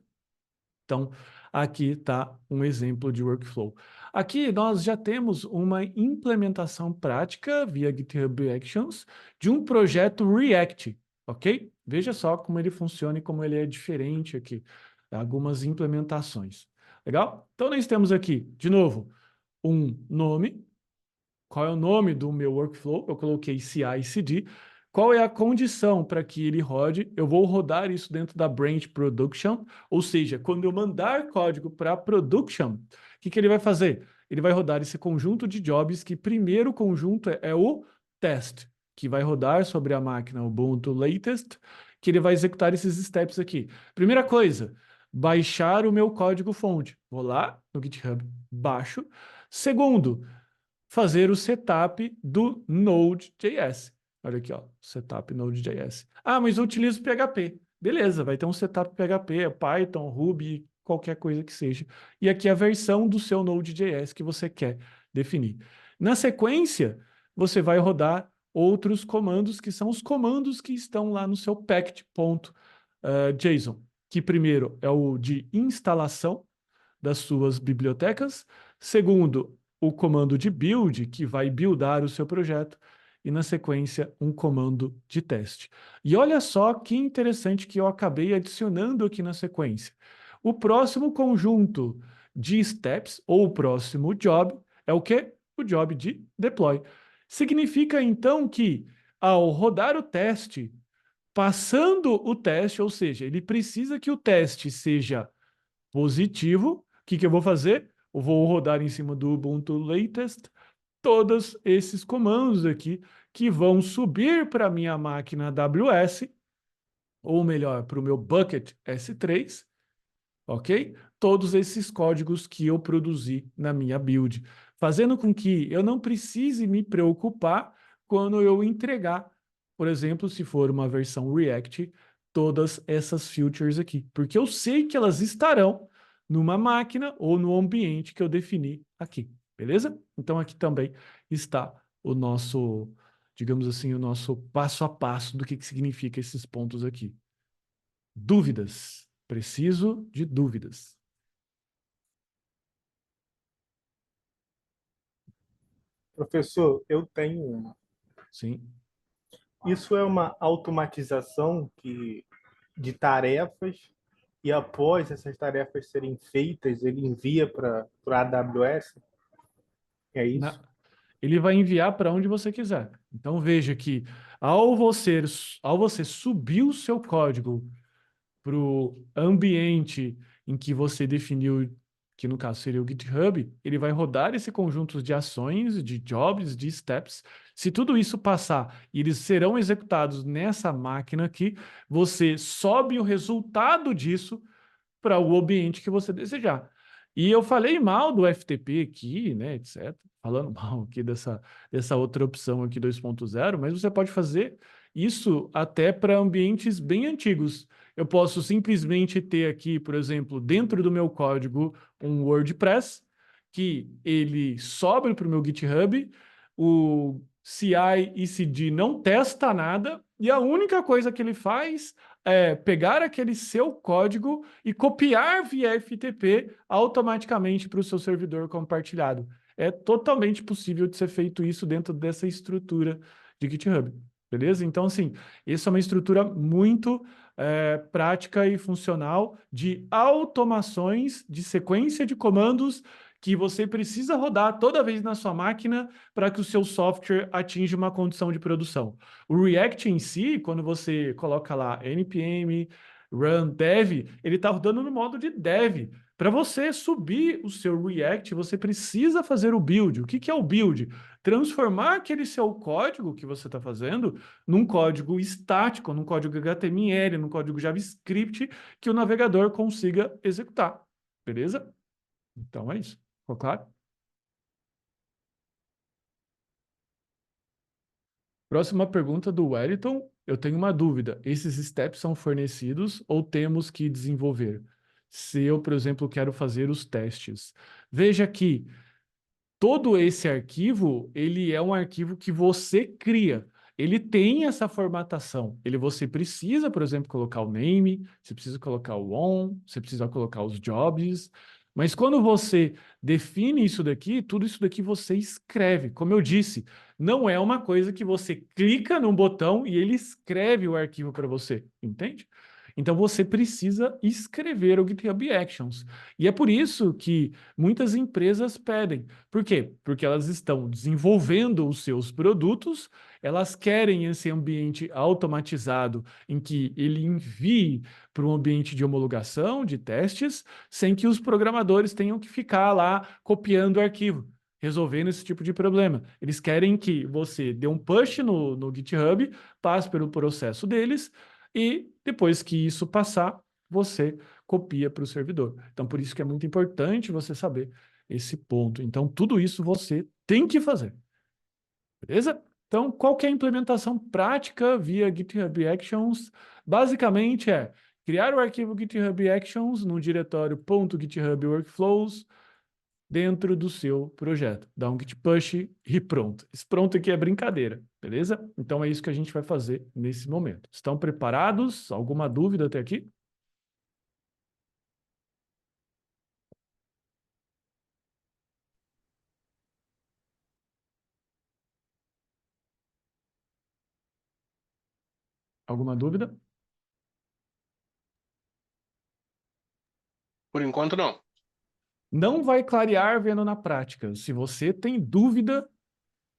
Então, aqui está um exemplo de workflow. Aqui nós já temos uma implementação prática via GitHub Actions de um projeto React, ok? Veja só como ele funciona e como ele é diferente aqui. Algumas implementações. Legal? Então, nós temos aqui, de novo, um nome. Qual é o nome do meu workflow? Eu coloquei CI/CD. Qual é a condição para que ele rode? Eu vou rodar isso dentro da branch production, ou seja, quando eu mandar código para production, o que ele vai fazer? Ele vai rodar esse conjunto de jobs, que primeiro conjunto é o test, que vai rodar sobre a máquina Ubuntu Latest, que ele vai executar esses steps aqui. Primeira coisa, baixar o meu código-fonte. Vou lá no GitHub, baixo. Segundo, fazer o setup do Node.js. Olha aqui, ó, setup Node.js. Ah, mas eu utilizo PHP. Beleza, vai ter um setup PHP, Python, Ruby, qualquer coisa que seja. E aqui a versão do seu Node.js que você quer definir. Na sequência, você vai rodar outros comandos, que são os comandos que estão lá no seu packed.json, que primeiro é o de instalação das suas bibliotecas, segundo, o comando de build, que vai buildar o seu projeto, e na sequência, um comando de teste. E olha só que interessante que eu acabei adicionando aqui na sequência. O próximo conjunto de steps, ou o próximo job, é o quê? O job de deploy. Significa, então, que ao rodar o teste, passando o teste, ou seja, ele precisa que o teste seja positivo, o que eu vou fazer? Eu vou rodar em cima do Ubuntu Latest todos esses comandos aqui que vão subir para a minha máquina AWS, ou melhor, para o meu bucket S3, ok? Todos esses códigos que eu produzi na minha build, fazendo com que eu não precise me preocupar quando eu entregar, por exemplo, se for uma versão React, todas essas features aqui, porque eu sei que elas estarão numa máquina ou no ambiente que eu defini aqui, beleza? Então aqui também está o nosso, digamos assim, o nosso passo a passo do que significa esses pontos aqui. Dúvidas? Preciso de dúvidas. Professor, eu tenho uma. Sim. Isso é uma automatização de tarefas e após essas tarefas serem feitas, ele envia para a AWS? É isso? Ele vai enviar para onde você quiser. Então veja que ao você subir o seu código para o ambiente em que você definiu, que no caso seria o GitHub, ele vai rodar esse conjunto de ações, de jobs, de steps. Se tudo isso passar e eles serão executados nessa máquina aqui, você sobe o resultado disso para o ambiente que você desejar. E eu falei mal do FTP aqui, né, etc. Falando mal aqui dessa outra opção aqui 2.0, mas você pode fazer isso até para ambientes bem antigos. Eu posso simplesmente ter aqui, por exemplo, dentro do meu código, um WordPress, que ele sobe para o meu GitHub, o CI e CD não testa nada, e a única coisa que ele faz é pegar aquele seu código e copiar via FTP automaticamente para o seu servidor compartilhado. É totalmente possível de ser feito isso dentro dessa estrutura de GitHub, beleza? Então, assim, essa é uma estrutura muito prática e funcional de automações de sequência de comandos que você precisa rodar toda vez na sua máquina para que o seu software atinja uma condição de produção. O React em si, quando você coloca lá npm run dev, ele está rodando no modo de dev. Para você subir o seu React, você precisa fazer o build. O que é o build? Transformar aquele seu código que você está fazendo num código estático, num código HTML, num código JavaScript que o navegador consiga executar. Beleza? Então é isso. Ficou claro? Próxima pergunta do Wellington. Eu tenho uma dúvida. Esses steps são fornecidos ou temos que desenvolver? Se eu, por exemplo, quero fazer os testes. Veja que todo esse arquivo, ele é um arquivo que você cria. Ele tem essa formatação. Você precisa, por exemplo, colocar o name, você precisa colocar o on, você precisa colocar os jobs. Mas quando você define isso daqui, tudo isso daqui você escreve. Como eu disse, não é uma coisa que você clica num botão e ele escreve o arquivo para você, entende? Então você precisa escrever o GitHub Actions. E é por isso que muitas empresas pedem. Por quê? Porque elas estão desenvolvendo os seus produtos, elas querem esse ambiente automatizado em que ele envie para um ambiente de homologação, de testes, sem que os programadores tenham que ficar lá copiando o arquivo, resolvendo esse tipo de problema. Eles querem que você dê um push no GitHub, passe pelo processo deles, e depois que isso passar, você copia para o servidor. Então, por isso que é muito importante você saber esse ponto. Então, tudo isso você tem que fazer. Beleza? Então, qual que é a implementação prática via GitHub Actions? Basicamente é criar o arquivo GitHub Actions no diretório .github workflows dentro do seu projeto. Dá um git push e pronto. Esse pronto aqui é brincadeira, beleza? Então é isso que a gente vai fazer nesse momento. Estão preparados? Alguma dúvida até aqui? Alguma dúvida? Por enquanto, não. Não vai clarear vendo na prática. Se você tem dúvida,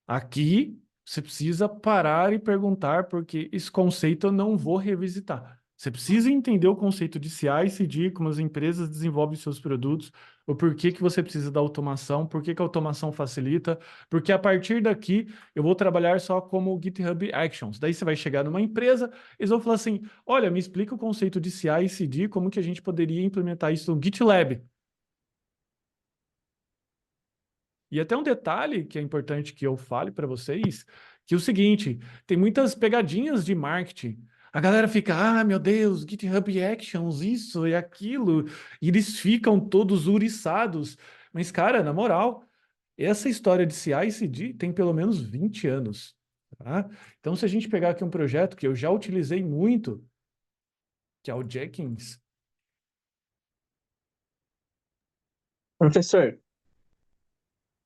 aqui você precisa parar e perguntar, porque esse conceito eu não vou revisitar. Você precisa entender o conceito de CI/CD, como as empresas desenvolvem seus produtos, o porquê que você precisa da automação, por que que a automação facilita, porque a partir daqui eu vou trabalhar só como GitHub Actions. Daí você vai chegar numa empresa, eles vão falar assim, olha, me explica o conceito de CI/CD, como que a gente poderia implementar isso no GitLab. E até um detalhe que é importante que eu fale para vocês, que é o seguinte, tem muitas pegadinhas de marketing. A galera fica, ah, meu Deus, GitHub Actions, isso e aquilo, e eles ficam todos uriçados. Mas, cara, na moral, essa história de CI/CD tem pelo menos 20 anos, tá? Então, se a gente pegar aqui um projeto que eu já utilizei muito, que é o Jenkins. Professor,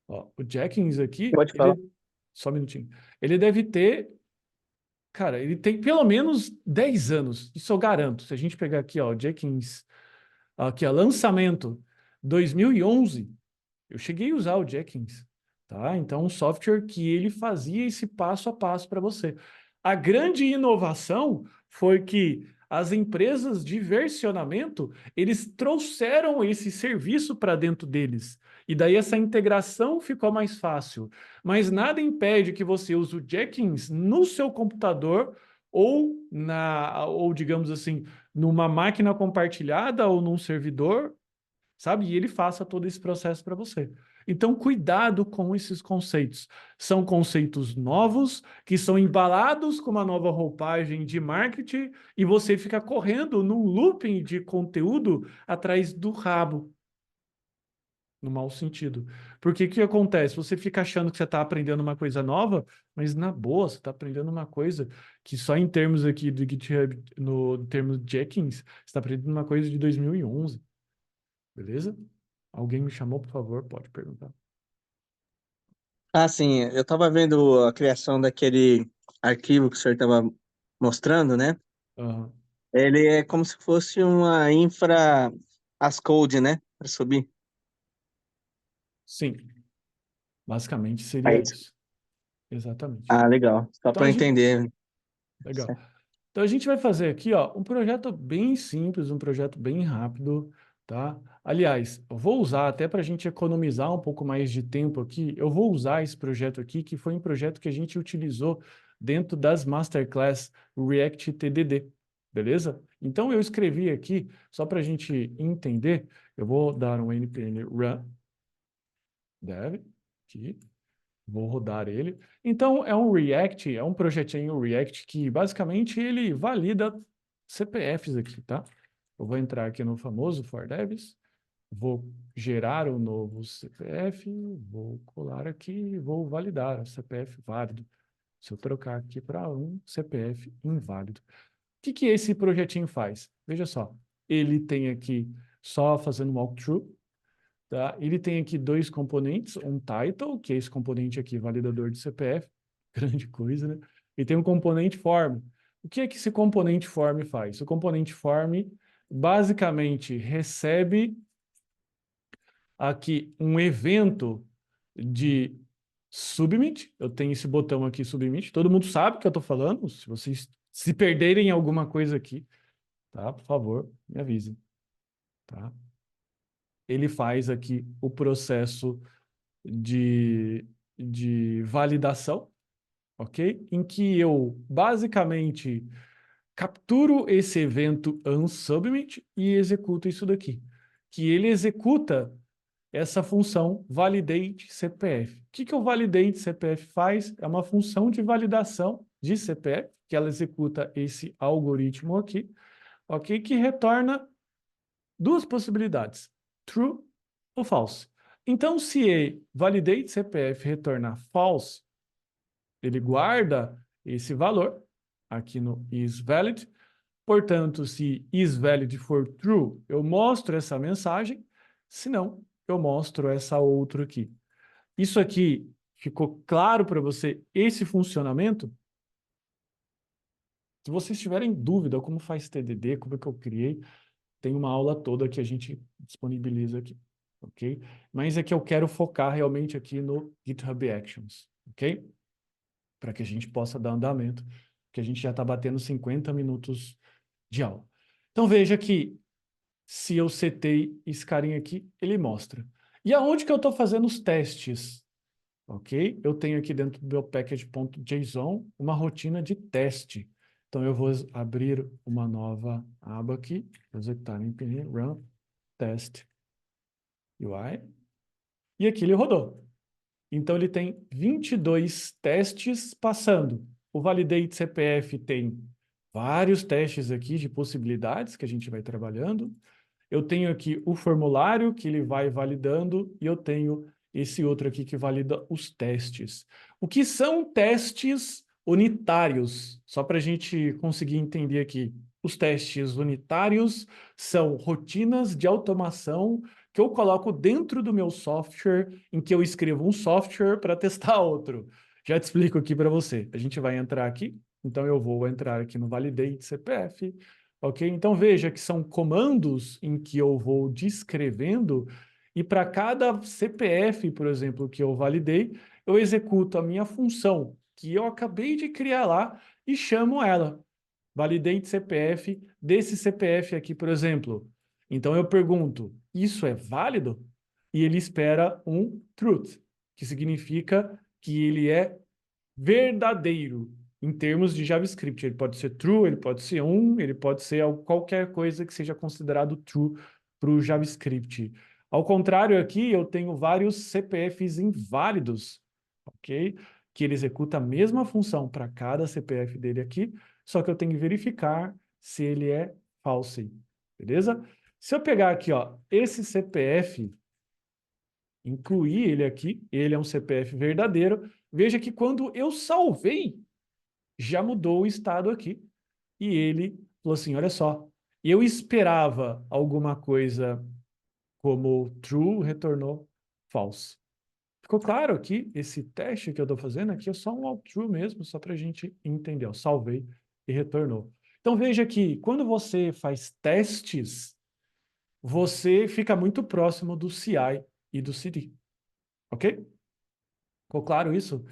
Ó, o Jenkins aqui, pode falar. só um minutinho. Ele deve ter, cara, ele tem pelo menos 10 anos, isso eu garanto. Se a gente pegar aqui, ó, Jenkins, aqui, ó, lançamento 2011, eu cheguei a usar o Jenkins, tá? Então, um software que ele fazia esse passo a passo para você. A grande inovação foi que as empresas de versionamento, eles trouxeram esse serviço para dentro deles. E daí essa integração ficou mais fácil. Mas nada impede que você use o Jenkins no seu computador ou digamos assim, numa máquina compartilhada ou num servidor, sabe? E ele faça todo esse processo para você. Então, cuidado com esses conceitos. São conceitos novos, que são embalados com uma nova roupagem de marketing, e você fica correndo num looping de conteúdo atrás do rabo, no mau sentido. Porque o que acontece? Você fica achando que você está aprendendo uma coisa nova, mas na boa, você está aprendendo uma coisa que só em termos aqui do GitHub, no termo Jenkins, você está aprendendo uma coisa de 2011. Beleza? Alguém me chamou, por favor, pode perguntar. Ah, sim, eu estava vendo a criação daquele arquivo que o senhor estava mostrando, né? Aham. Ele é como se fosse uma infra as code, né? Para subir. Sim, basicamente seria Aí, isso. Exatamente. ah, legal. Só Então para a eu gente, entender. legal. Então a gente vai fazer aqui, ó, um projeto bem simples, um projeto bem rápido, tá? Aliás, eu vou usar até para a gente economizar um pouco mais de tempo aqui, eu vou usar esse projeto aqui, que foi um projeto que a gente utilizou dentro das Masterclass React TDD, beleza? Então eu escrevi aqui, só para a gente entender, eu vou dar um npm run dev, aqui, vou rodar ele. Então, é um React, é um projetinho React que basicamente ele valida CPFs aqui, tá? Eu vou entrar aqui no famoso for devs, vou gerar um novo CPF, vou colar aqui, vou validar o CPF válido. Se eu trocar aqui para um CPF inválido. O que que esse projetinho faz? Veja só, ele tem aqui, só fazendo um walkthrough, tá? Ele tem aqui dois componentes, um title, que é esse componente aqui, validador de CPF, grande coisa, né? E tem um componente form. O que é que esse componente form faz? O componente form basicamente recebe aqui um evento de submit. Eu tenho esse botão aqui, submit. Todo mundo sabe o que eu estou falando. Se vocês se perderem alguma coisa aqui, tá? Por favor, me avisem, tá? Ele faz aqui o processo de validação, ok? Em que eu, basicamente, capturo esse evento unsubmit e executo isso daqui. Que ele executa essa função validate CPF. O que o validate CPF faz? É uma função de validação de CPF, que ela executa esse algoritmo aqui, ok? Que retorna duas possibilidades, true ou false. Então, se validate CPF retornar false, ele guarda esse valor aqui no isValid. Portanto, se isValid for true, eu mostro essa mensagem. Se não, eu mostro essa outra aqui. Isso aqui ficou claro para você, esse funcionamento? Se vocês tiverem dúvida como faz TDD, como é que eu criei, tem uma aula toda que a gente disponibiliza aqui, ok? Mas é que eu quero focar realmente aqui no GitHub Actions, ok? Para que a gente possa dar andamento, porque a gente já está batendo 50 minutos de aula. Então veja que se eu setei esse carinha aqui, ele mostra. E aonde que eu estou fazendo os testes? Ok? Eu tenho aqui dentro do meu package.json uma rotina de teste. Então, eu vou abrir uma nova aba aqui, vou executar npm run test UI, e aqui ele rodou. Então, ele tem 22 testes passando. O validate CPF tem vários testes aqui de possibilidades que a gente vai trabalhando. Eu tenho aqui o formulário que ele vai validando e eu tenho esse outro aqui que valida os testes. O que são testes unitários? Só para a gente conseguir entender aqui. Os testes unitários são rotinas de automação que eu coloco dentro do meu software, em que eu escrevo um software para testar outro. Já te explico aqui para você. A gente vai entrar aqui, então eu vou entrar aqui no Validate CPF, ok? Então veja que são comandos em que eu vou descrevendo e para cada CPF, por exemplo, que eu validei, eu executo a minha função que eu acabei de criar lá e chamo ela. Validate CPF desse CPF aqui, por exemplo. Então eu pergunto, isso é válido? E ele espera um truth, que significa que ele é verdadeiro em termos de JavaScript. Ele pode ser true, ele pode ser ele pode ser qualquer coisa que seja considerado true para o JavaScript. Ao contrário, aqui eu tenho vários CPFs inválidos, ok? Que ele executa a mesma função para cada CPF dele aqui, só que eu tenho que verificar se ele é false, beleza? Se eu pegar aqui, ó, esse CPF, incluir ele aqui, ele é um CPF verdadeiro, veja que quando eu salvei, já mudou o estado aqui. E ele falou assim, olha só, eu esperava alguma coisa como true, retornou false. Ficou claro aqui, esse teste que eu estou fazendo aqui é só um walkthrough mesmo, só para a gente entender. Eu salvei e retornou. Então veja que quando você faz testes, você fica muito próximo do CI e do CD. Ok? Ficou claro isso?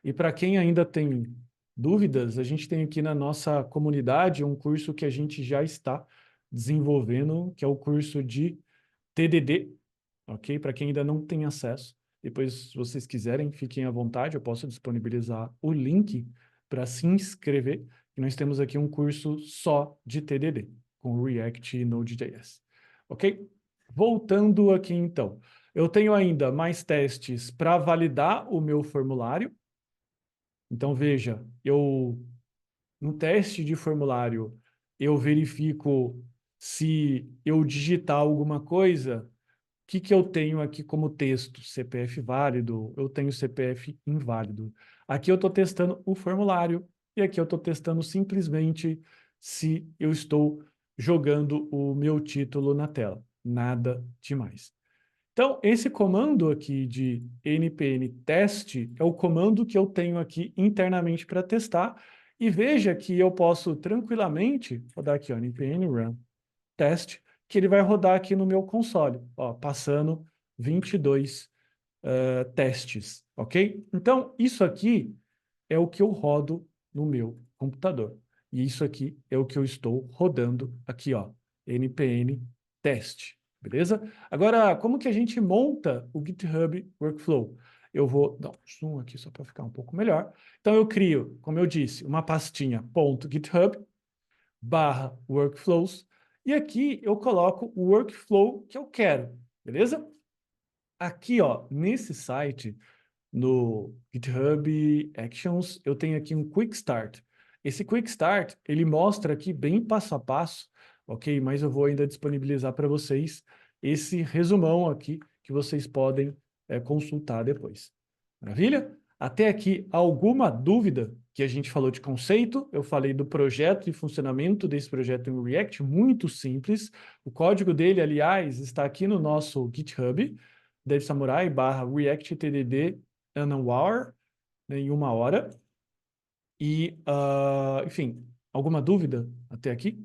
E para quem ainda tem dúvidas, a gente tem aqui na nossa comunidade um curso que a gente já está desenvolvendo, que é o curso de TDD, ok? Para quem ainda não tem acesso. Depois, se vocês quiserem, fiquem à vontade, eu posso disponibilizar o link para se inscrever. E nós temos aqui um curso só de TDD, com React e Node.js, ok? Voltando aqui então. Eu tenho ainda mais testes para validar o meu formulário. Então, veja, no teste de formulário, eu verifico se eu digitar alguma coisa, o que eu tenho aqui como texto? CPF válido, eu tenho CPF inválido. Aqui eu estou testando o formulário e aqui eu estou testando simplesmente se eu estou jogando o meu título na tela. Nada demais. Então, esse comando aqui de npm test é o comando que eu tenho aqui internamente para testar. E veja que eu posso tranquilamente rodar aqui, ó, npm run test, que ele vai rodar aqui no meu console, ó, passando 22 testes, ok? Então, isso aqui é o que eu rodo no meu computador. E isso aqui é o que eu estou rodando aqui, ó, npm test, beleza? Agora, como que a gente monta o GitHub Workflow? Eu vou dar um zoom aqui só para ficar um pouco melhor. Então, eu crio, como eu disse, uma pastinha .github, /workflows, e aqui eu coloco o workflow que eu quero, beleza? Aqui, ó, nesse site, no GitHub Actions, eu tenho aqui um Quick Start. Esse Quick Start, ele mostra aqui bem passo a passo, ok? Mas eu vou ainda disponibilizar para vocês esse resumão aqui, que vocês podem consultar depois. Maravilha? Até aqui, alguma dúvida? Que a gente falou de conceito, eu falei do projeto e funcionamento desse projeto em React, muito simples. O código dele, aliás, está aqui no nosso GitHub, DevSamurai /React TDD Hour, né, em 1 hora. E, enfim, alguma dúvida até aqui?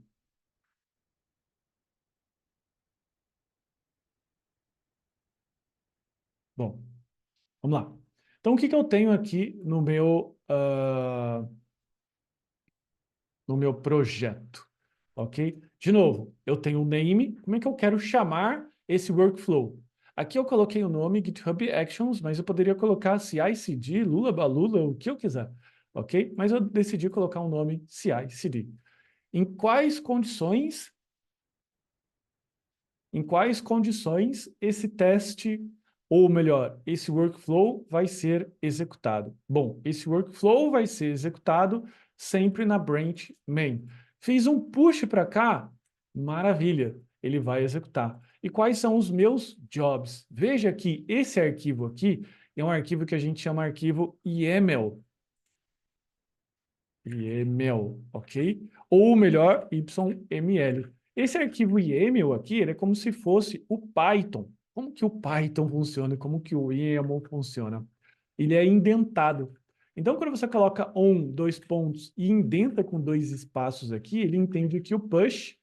Bom, vamos lá. Então, o que eu tenho aqui no meu projeto? Ok? De novo, eu tenho o name. Como é que eu quero chamar esse workflow? Aqui eu coloquei o nome GitHub Actions, mas eu poderia colocar CI/CD, Lula Balula, o que eu quiser. Ok? Mas eu decidi colocar um nome CI/CD. Em quais condições esse teste, ou melhor, esse workflow vai ser executado? Bom, esse workflow vai ser executado sempre na branch main. Fiz um push para cá, maravilha, ele vai executar. E quais são os meus jobs? Veja que esse arquivo aqui é um arquivo que a gente chama arquivo YAML. YAML, ok? Ou melhor, YML. Esse arquivo YAML aqui, ele é como se fosse o Python. Como que o Python funciona? Como que o YAML funciona? Ele é indentado. Então, quando você coloca on, 2 pontos, e indenta com 2 espaços aqui, ele entende que o push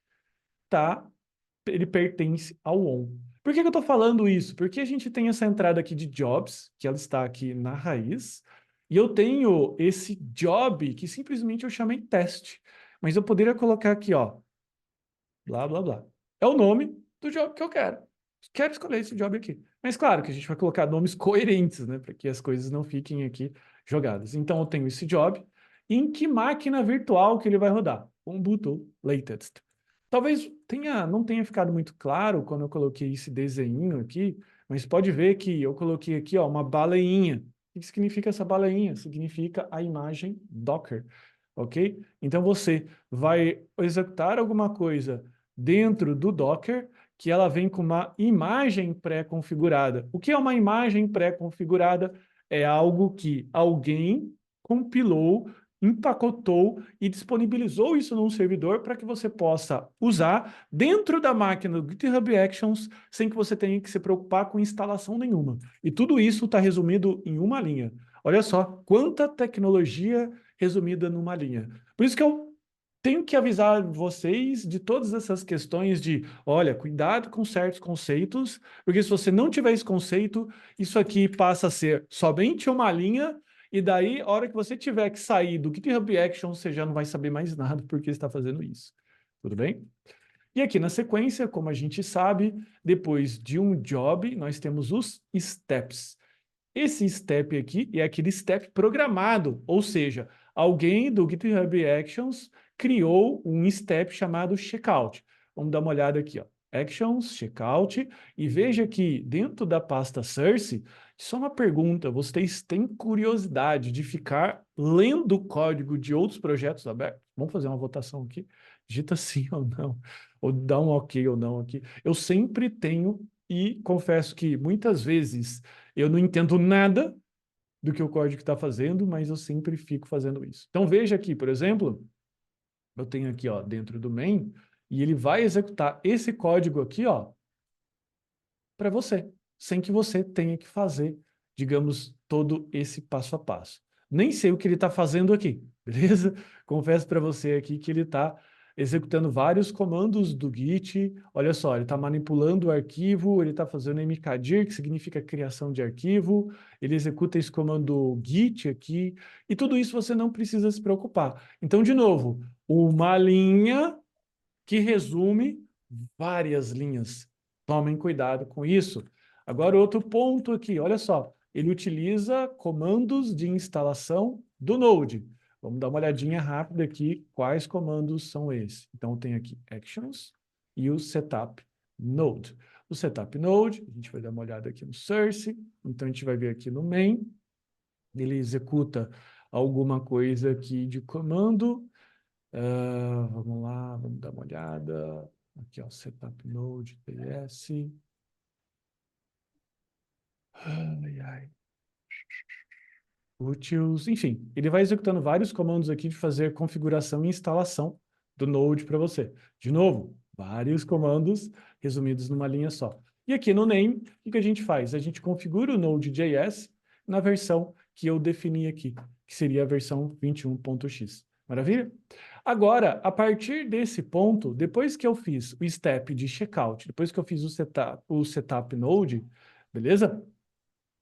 ele pertence ao on. Por que eu estou falando isso? Porque a gente tem essa entrada aqui de jobs, que ela está aqui na raiz, e eu tenho esse job que simplesmente eu chamei teste. Mas eu poderia colocar aqui, ó, blá, blá, blá. É o nome do job que eu quero. Quero escolher esse job aqui. Mas claro que a gente vai colocar nomes coerentes, né? Para que as coisas não fiquem aqui jogadas. Então eu tenho esse job. Em que máquina virtual que ele vai rodar? Ubuntu Latest. Talvez não tenha ficado muito claro quando eu coloquei esse desenho aqui, mas pode ver que eu coloquei aqui, ó, uma baleinha. O que significa essa baleinha? Significa a imagem Docker, ok? Então você vai executar alguma coisa dentro do Docker que ela vem com uma imagem pré-configurada. O que é uma imagem pré-configurada? É algo que alguém compilou, empacotou e disponibilizou isso num servidor para que você possa usar dentro da máquina do GitHub Actions sem que você tenha que se preocupar com instalação nenhuma. E tudo isso está resumido em uma linha. Olha só quanta tecnologia resumida numa linha. Por isso que eu tenho que avisar vocês de todas essas questões de, olha, cuidado com certos conceitos, porque se você não tiver esse conceito, isso aqui passa a ser somente uma linha, e daí, a hora que você tiver que sair do GitHub Actions, você já não vai saber mais nada porque está fazendo isso. Tudo bem? E aqui na sequência, como a gente sabe, depois de um job, nós temos os steps. Esse step aqui é aquele step programado, ou seja, alguém do GitHub Actions criou um step chamado checkout. Vamos dar uma olhada aqui, ó. Actions, checkout, e veja que dentro da pasta Source, só uma pergunta, vocês têm curiosidade de ficar lendo o código de outros projetos abertos? Vamos fazer uma votação aqui? Digita sim ou não, ou dá um ok ou não aqui. Eu sempre tenho, e confesso que muitas vezes eu não entendo nada do que o código está fazendo, mas eu sempre fico fazendo isso. Então veja aqui, por exemplo, eu tenho aqui, ó, dentro do main, e ele vai executar esse código aqui, ó, para você, sem que você tenha que fazer, digamos, todo esse passo a passo. Nem sei o que ele está fazendo aqui, beleza? Confesso para você aqui que ele está executando vários comandos do Git. Olha só, ele está manipulando o arquivo, ele está fazendo mkdir, que significa criação de arquivo, ele executa esse comando git aqui, e tudo isso você não precisa se preocupar. Então, de novo, uma linha que resume várias linhas. Tomem cuidado com isso. Agora, outro ponto aqui, olha só, ele utiliza comandos de instalação do Node. Vamos dar uma olhadinha rápida aqui, quais comandos são esses. Então, tem aqui Actions e o Setup Node. O Setup Node, a gente vai dar uma olhada aqui no source, então a gente vai ver aqui no main, ele executa alguma coisa aqui de comando. Vamos lá, vamos dar uma olhada. Aqui, ó, Setup Node, PS. Ai, ai. Utils, enfim, ele vai executando vários comandos aqui de fazer configuração e instalação do Node para você. De novo, vários comandos resumidos numa linha só. E aqui no name, o que a gente faz? A gente configura o Node.js na versão que eu defini aqui, que seria a versão 21.x. Maravilha? Agora, a partir desse ponto, depois que eu fiz o step de checkout, depois que eu fiz o setup Node, beleza?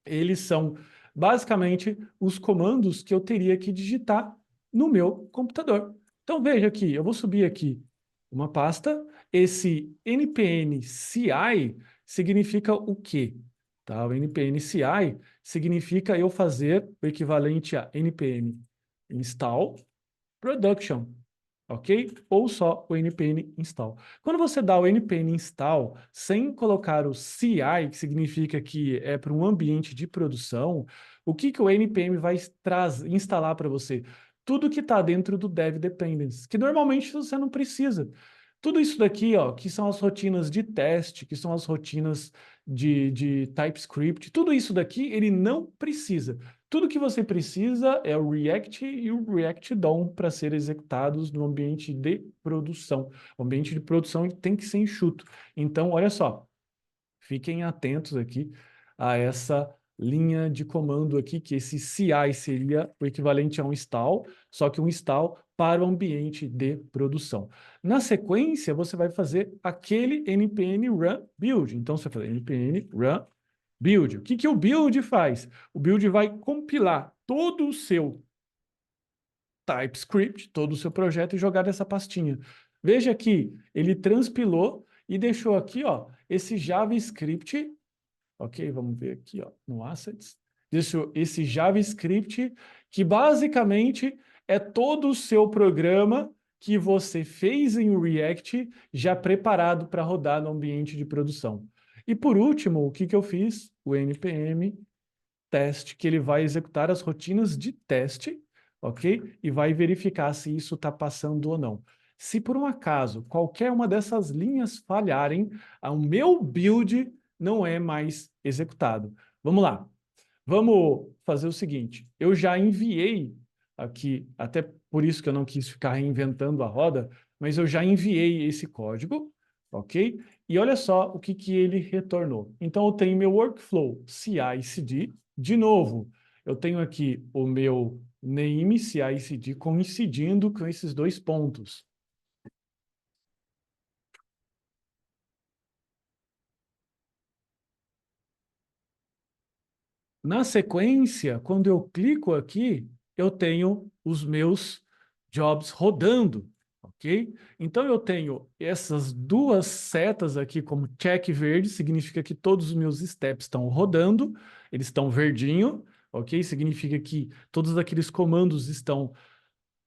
Eles são basicamente os comandos que eu teria que digitar no meu computador. Então veja aqui, eu vou subir aqui uma pasta, esse npm CI significa o quê? Tá? O npm CI significa eu fazer o equivalente a npm install production, ok? Ou só o npm install. Quando você dá o npm install sem colocar o CI, que significa que é para um ambiente de produção, o que o npm vai instalar para você? Tudo que está dentro do dev dependencies, que normalmente você não precisa. Tudo isso daqui, ó, que são as rotinas de teste, que são as rotinas de TypeScript, tudo isso daqui ele não precisa. Tudo que você precisa é o React e o React DOM para ser executados no ambiente de produção. O ambiente de produção tem que ser enxuto. Então, olha só, fiquem atentos aqui a essa linha de comando aqui, que esse CI seria o equivalente a um install, só que um install para o ambiente de produção. Na sequência, você vai fazer aquele npm run build. Então, você vai fazer npm run build. O que o build faz? O build vai compilar todo o seu TypeScript, todo o seu projeto e jogar nessa pastinha. Veja que ele transpilou e deixou aqui, ó, esse JavaScript, ok? Vamos ver aqui, ó, no Assets. Deixou esse JavaScript que basicamente é todo o seu programa que você fez em React já preparado para rodar no ambiente de produção. E por último, o que eu fiz? O npm teste, que ele vai executar as rotinas de teste, ok? E vai verificar se isso está passando ou não. Se por um acaso qualquer uma dessas linhas falharem, o meu build não é mais executado. Vamos lá. Vamos fazer o seguinte. Eu já enviei aqui, até por isso que eu não quis ficar reinventando a roda, mas eu já enviei esse código, ok? E olha só o que ele retornou. Então, eu tenho meu workflow CI/CD. De novo, eu tenho aqui o meu name CI/CD coincidindo com esses dois pontos. Na sequência, quando eu clico aqui, eu tenho os meus jobs rodando, ok? Então, eu tenho essas duas setas aqui como check verde, significa que todos os meus steps estão rodando, eles estão verdinho, ok? Significa que todos aqueles comandos estão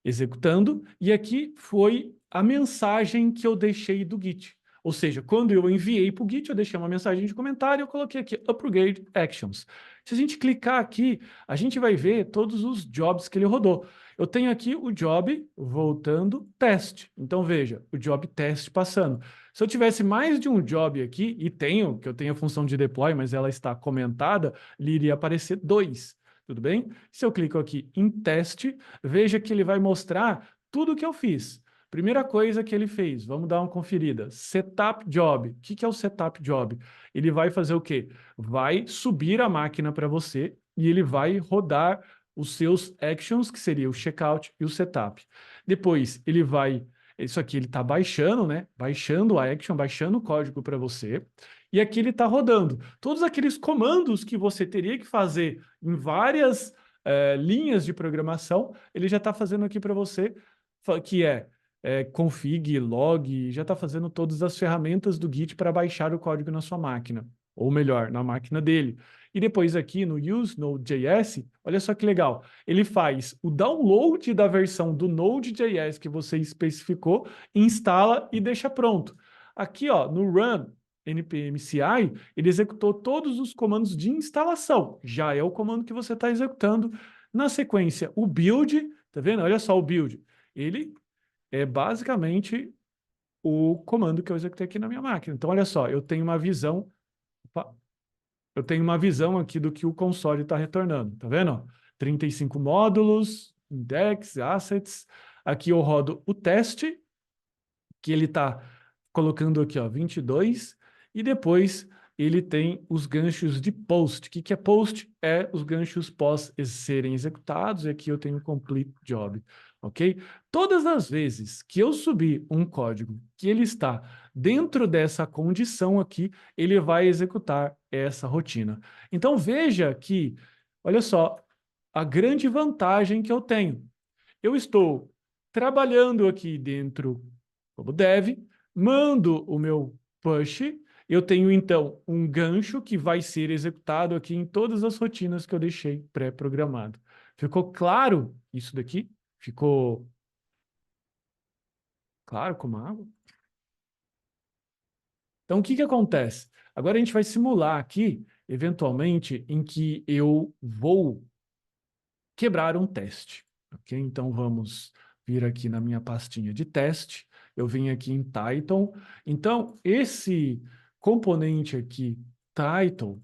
executando, e aqui foi a mensagem que eu deixei do Git. Ou seja, quando eu enviei para o Git, eu deixei uma mensagem de comentário e eu coloquei aqui Upgrade Actions. Se a gente clicar aqui, a gente vai ver todos os jobs que ele rodou. Eu tenho aqui o job voltando teste. Então, veja, o job teste passando. Se eu tivesse mais de um job aqui, e tenho, que eu tenho a função de deploy, mas ela está comentada, lhe iria aparecer 2. Tudo bem? Se eu clico aqui em teste, veja que ele vai mostrar tudo o que eu fiz. Primeira coisa que ele fez, vamos dar uma conferida. Setup Job. O que é o Setup Job? Ele vai fazer o quê? Vai subir a máquina para você e ele vai rodar os seus actions, que seria o checkout e o setup. Depois, ele vai... Isso aqui ele está baixando, né? Baixando a action, baixando o código para você. E aqui ele está rodando. Todos aqueles comandos que você teria que fazer em várias linhas de programação, ele já está fazendo aqui para você, que é config, log, já está fazendo todas as ferramentas do Git para baixar o código na sua máquina. ou melhor, na máquina dele. E depois aqui no Use Node.js, olha só que legal, ele faz o download da versão do Node.js que você especificou, instala e deixa pronto. Aqui, ó, no Run npm CI, ele executou todos os comandos de instalação. Já é o comando que você está executando. Na sequência, o build, tá vendo? Olha só o build. Ele é basicamente o comando que eu executei aqui na minha máquina. Então, olha só, eu tenho uma visão. Opa, eu tenho uma visão aqui do que o console está retornando. Tá vendo? 35 módulos, index, assets. Aqui eu rodo o teste, que ele está colocando aqui, ó, 22. E depois ele tem os ganchos de post. O que é post? É os ganchos pós serem executados. E aqui eu tenho complete job, ok? Todas as vezes que eu subir um código que ele está dentro dessa condição aqui, ele vai executar essa rotina. Então veja que, olha só, a grande vantagem que eu tenho. Eu estou trabalhando aqui dentro como dev, mando o meu push, eu tenho então um gancho que vai ser executado aqui em todas as rotinas que eu deixei pré-programado. Ficou claro isso daqui? Ficou claro como água? Então, o que que acontece? Agora a gente vai simular aqui, eventualmente, em que eu vou quebrar um teste. Ok? Então, vamos vir aqui na minha pastinha de teste. Eu vim aqui em title. Então, esse componente aqui, title, o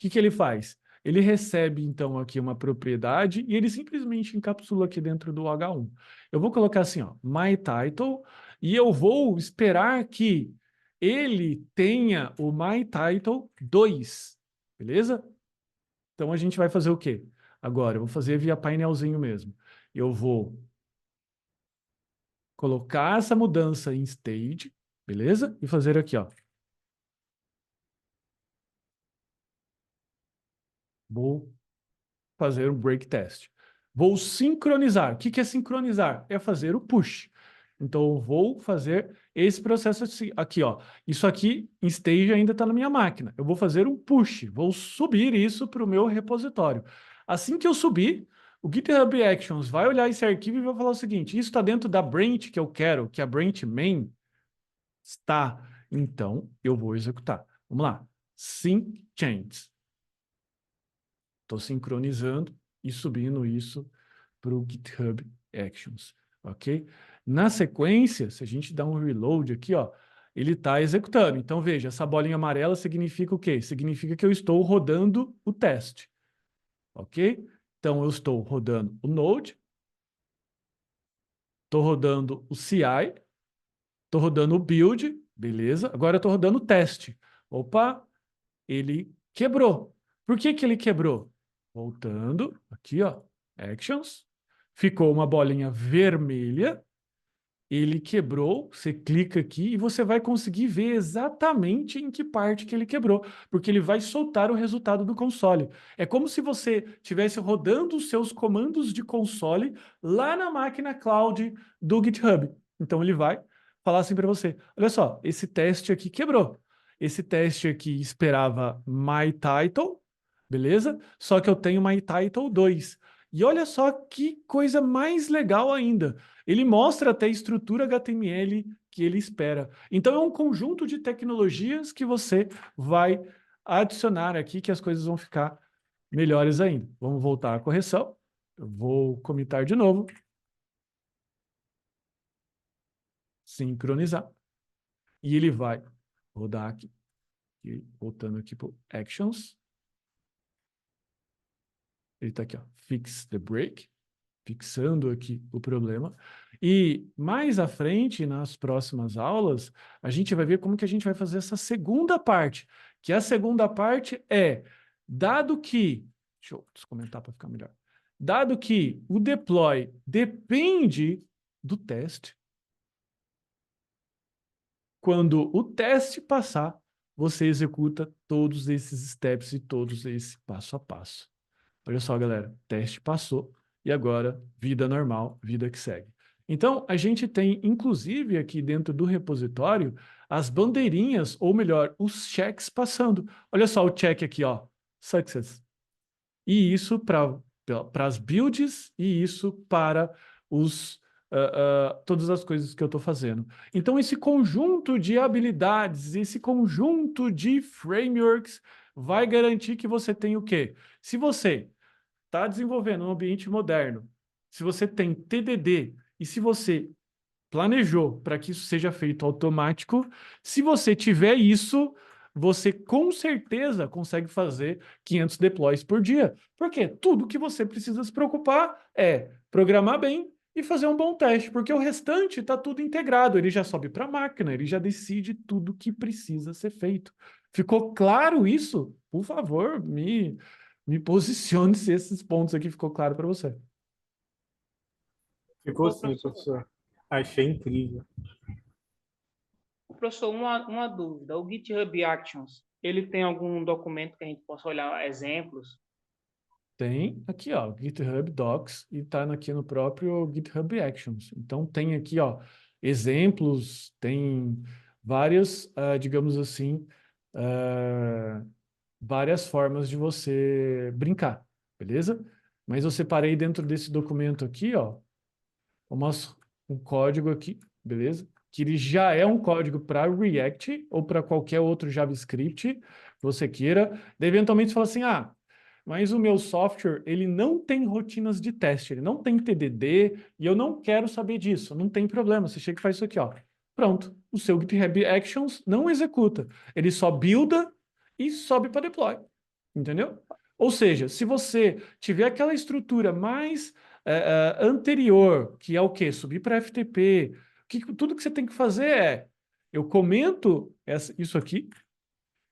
que que ele faz? Ele recebe, então, aqui uma propriedade e ele simplesmente encapsula aqui dentro do H1. Eu vou colocar assim, ó, myTitle, e eu vou esperar que ele tenha o myTitle 2, beleza? Então, a gente vai fazer o quê? Agora, eu vou fazer via painelzinho mesmo. Eu vou colocar essa mudança em stage, beleza? E fazer aqui, ó. Vou fazer um break test. Vou sincronizar. O que é sincronizar? É fazer o push. Então, eu vou fazer esse processo aqui, ó. Isso aqui, em stage, ainda está na minha máquina. Eu vou fazer um push. Vou subir isso para o meu repositório. Assim que eu subir, o GitHub Actions vai olhar esse arquivo e vai falar o seguinte, isso está dentro da branch que eu quero, que a branch main está. Então, eu vou executar. Vamos lá. Sync changes. Estou sincronizando e subindo isso para o GitHub Actions, ok? Na sequência, se a gente dá um reload aqui, ó, ele está executando. Então, veja, essa bolinha amarela significa o quê? Significa que eu estou rodando o teste, ok? Então, eu estou rodando o Node, estou rodando o CI, estou rodando o build, beleza? Agora eu estou rodando o teste. Opa, ele quebrou. Por que que ele quebrou? Voltando, aqui, ó, Actions, ficou uma bolinha vermelha, ele quebrou, você clica aqui e você vai conseguir ver exatamente em que parte que ele quebrou, porque ele vai soltar o resultado do console. É como se você estivesse rodando os seus comandos de console lá na máquina cloud do GitHub. Então ele vai falar assim para você, olha só, esse teste aqui quebrou. Esse teste aqui esperava myTitle, beleza? Só que eu tenho myTitle 2. E olha só que coisa mais legal ainda. Ele mostra até a estrutura HTML que ele espera. Então, é um conjunto de tecnologias que você vai adicionar aqui, que as coisas vão ficar melhores ainda. Vamos voltar à correção. Eu vou comitar de novo. Sincronizar. E ele vai rodar aqui. E voltando aqui para o Actions. Ele está aqui, ó, Fix the Break. Fixando aqui o problema. E mais à frente, nas próximas aulas, a gente vai ver como que a gente vai fazer essa segunda parte. Que a segunda parte é, dado que... Deixa eu comentar para ficar melhor. Dado que o deploy depende do teste, quando o teste passar, você executa todos esses steps e todos esse passo a passo. Olha só, galera, teste passou. E agora, vida normal, vida que segue. Então, a gente tem, inclusive, aqui dentro do repositório, as bandeirinhas, ou melhor, os checks passando. Olha só o check aqui, ó, success. E isso para as builds e isso para todas as coisas que eu estou fazendo. Então, esse conjunto de habilidades, esse conjunto de frameworks vai garantir que você tem o quê? Se você está desenvolvendo um ambiente moderno, se você tem TDD e se você planejou para que isso seja feito automático, se você tiver isso, você com certeza consegue fazer 500 deploys por dia. Porque tudo que você precisa se preocupar é programar bem e fazer um bom teste, porque o restante está tudo integrado, ele já sobe para a máquina, ele já decide tudo que precisa ser feito. Ficou claro isso? Por favor, me posicione se esses pontos aqui ficou claro para você. Ficou Ô, sim, professor. Achei incrível. professor, uma dúvida. O GitHub Actions, ele tem algum documento que a gente possa olhar exemplos? Tem aqui, ó, GitHub Docs e tá aqui no próprio GitHub Actions. Então tem aqui, ó, exemplos, tem várias, digamos assim, várias formas de você brincar, beleza? Mas eu separei dentro desse documento aqui, ó, um código aqui, beleza? Que ele já é um código para React ou para qualquer outro JavaScript que você queira. Daí, eventualmente, você fala assim, mas o meu software, ele não tem rotinas de teste, ele não tem TDD, e eu não quero saber disso. Não tem problema, você chega e faz isso aqui, ó. Pronto, o seu GitHub Actions não executa. Ele só builda e sobe para deploy. Entendeu? Ou seja, se você tiver aquela estrutura mais anterior, que é o quê? Subir para FTP, tudo que você tem que fazer é, eu comento isso aqui,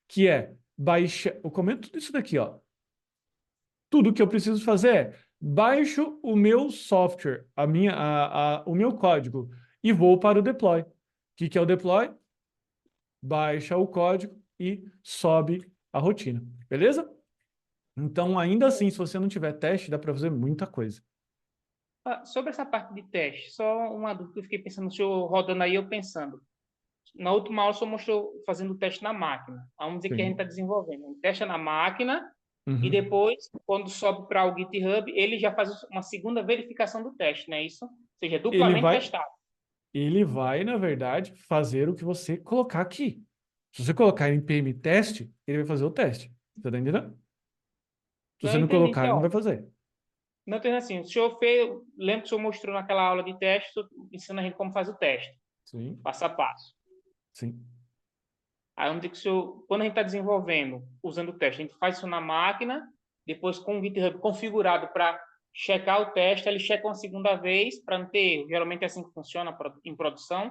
que é baixa, eu comento tudo isso daqui, ó. Tudo que eu preciso fazer é baixo o meu software, o meu código e vou para o deploy. O que é o deploy? Baixa o código e sobe a rotina. Beleza? Então, ainda assim, se você não tiver teste, dá para fazer muita coisa. Sobre essa parte de teste, só uma dúvida que eu fiquei pensando, o senhor rodando aí, eu pensando. Na última aula, o senhor mostrou fazendo o teste na máquina. Vamos dizer que a gente está desenvolvendo. A gente testa na máquina e depois, quando sobe para o GitHub, ele já faz uma segunda verificação do teste, não é isso? Ou seja, duplamente testado. Ele vai, na verdade, fazer o que você colocar aqui. Se você colocar em PM teste, ele vai fazer o teste. Você tá entendendo? Se você não colocar, ele não vai fazer. Não tem assim, o senhor fez, lembra que o senhor mostrou naquela aula de teste, ensina a gente como faz o teste. Sim. Passo a passo. Sim. Aí onde que o senhor, quando a gente está desenvolvendo, usando o teste, a gente faz isso na máquina, depois com o GitHub configurado para checar o teste, ele checa uma segunda vez para não ter erro. Geralmente é assim que funciona em produção.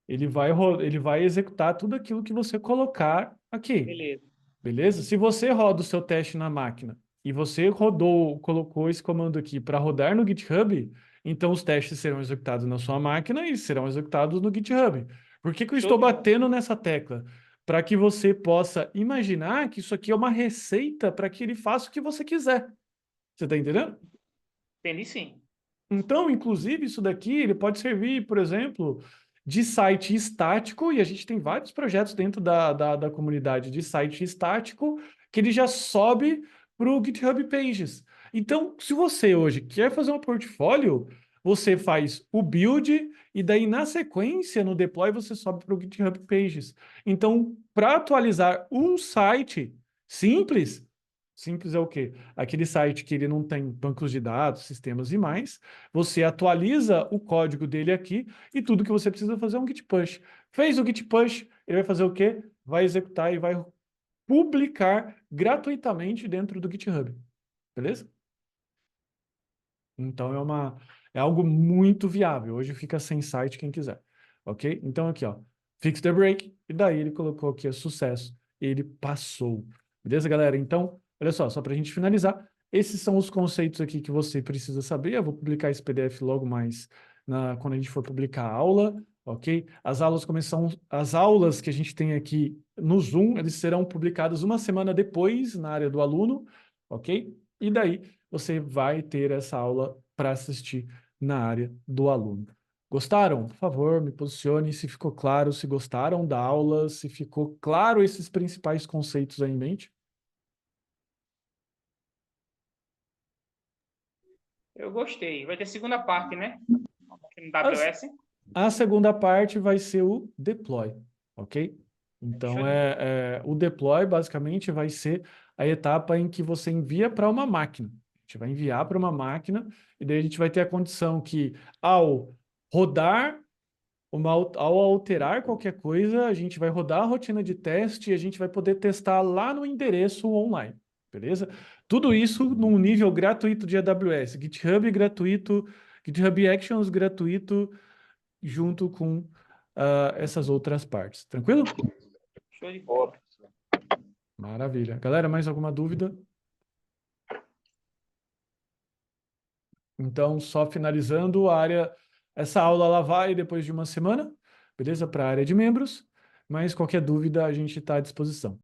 Ele vai executar tudo aquilo que você colocar aqui. Beleza. Beleza? Se você roda o seu teste na máquina e você colocou esse comando aqui para rodar no GitHub, então os testes serão executados na sua máquina e serão executados no GitHub. Por que eu estou batendo nessa tecla? Para que você possa imaginar que isso aqui é uma receita para que ele faça o que você quiser. Você está entendendo? Entendi, sim. Então, inclusive, isso daqui ele pode servir, por exemplo, de site estático, e a gente tem vários projetos dentro da comunidade de site estático, que ele já sobe para o GitHub Pages. Então, se você hoje quer fazer um portfólio, você faz o build e daí na sequência, no deploy, você sobe para o GitHub Pages. Então, para atualizar um site simples é o quê? Aquele site que ele não tem bancos de dados, sistemas e mais, você atualiza o código dele aqui e tudo que você precisa fazer é um git push. Fez o git push, ele vai fazer o quê? Vai executar e vai publicar gratuitamente dentro do GitHub. Beleza? Então é algo muito viável. Hoje fica sem site quem quiser. Ok? Então aqui, ó, fix the break, e daí ele colocou aqui sucesso. Ele passou. Beleza, galera? Então, olha só para a gente finalizar, esses são os conceitos aqui que você precisa saber. Eu vou publicar esse PDF logo mais quando a gente for publicar a aula, ok? As aulas que a gente tem aqui no Zoom, eles serão publicadas uma semana depois na área do aluno, ok? E daí você vai ter essa aula para assistir na área do aluno. Gostaram? Por favor, me posicione se ficou claro, se gostaram da aula, se ficou claro esses principais conceitos aí em mente. Eu gostei. Vai ter segunda parte, né? Aqui no As- AWS. A segunda parte vai ser o deploy, ok? Então, Show de o deploy basicamente vai ser a etapa em que você envia para uma máquina. A gente vai enviar para uma máquina e daí a gente vai ter a condição que, ao rodar, ao alterar qualquer coisa, a gente vai rodar a rotina de teste e a gente vai poder testar lá no endereço online, beleza? Tudo isso num nível gratuito de AWS, GitHub gratuito, GitHub Actions gratuito, junto com essas outras partes. Tranquilo? Show de bola. Maravilha. Galera, mais alguma dúvida? Então, só finalizando essa aula ela vai depois de uma semana, beleza? Para a área de membros, mas qualquer dúvida a gente está à disposição.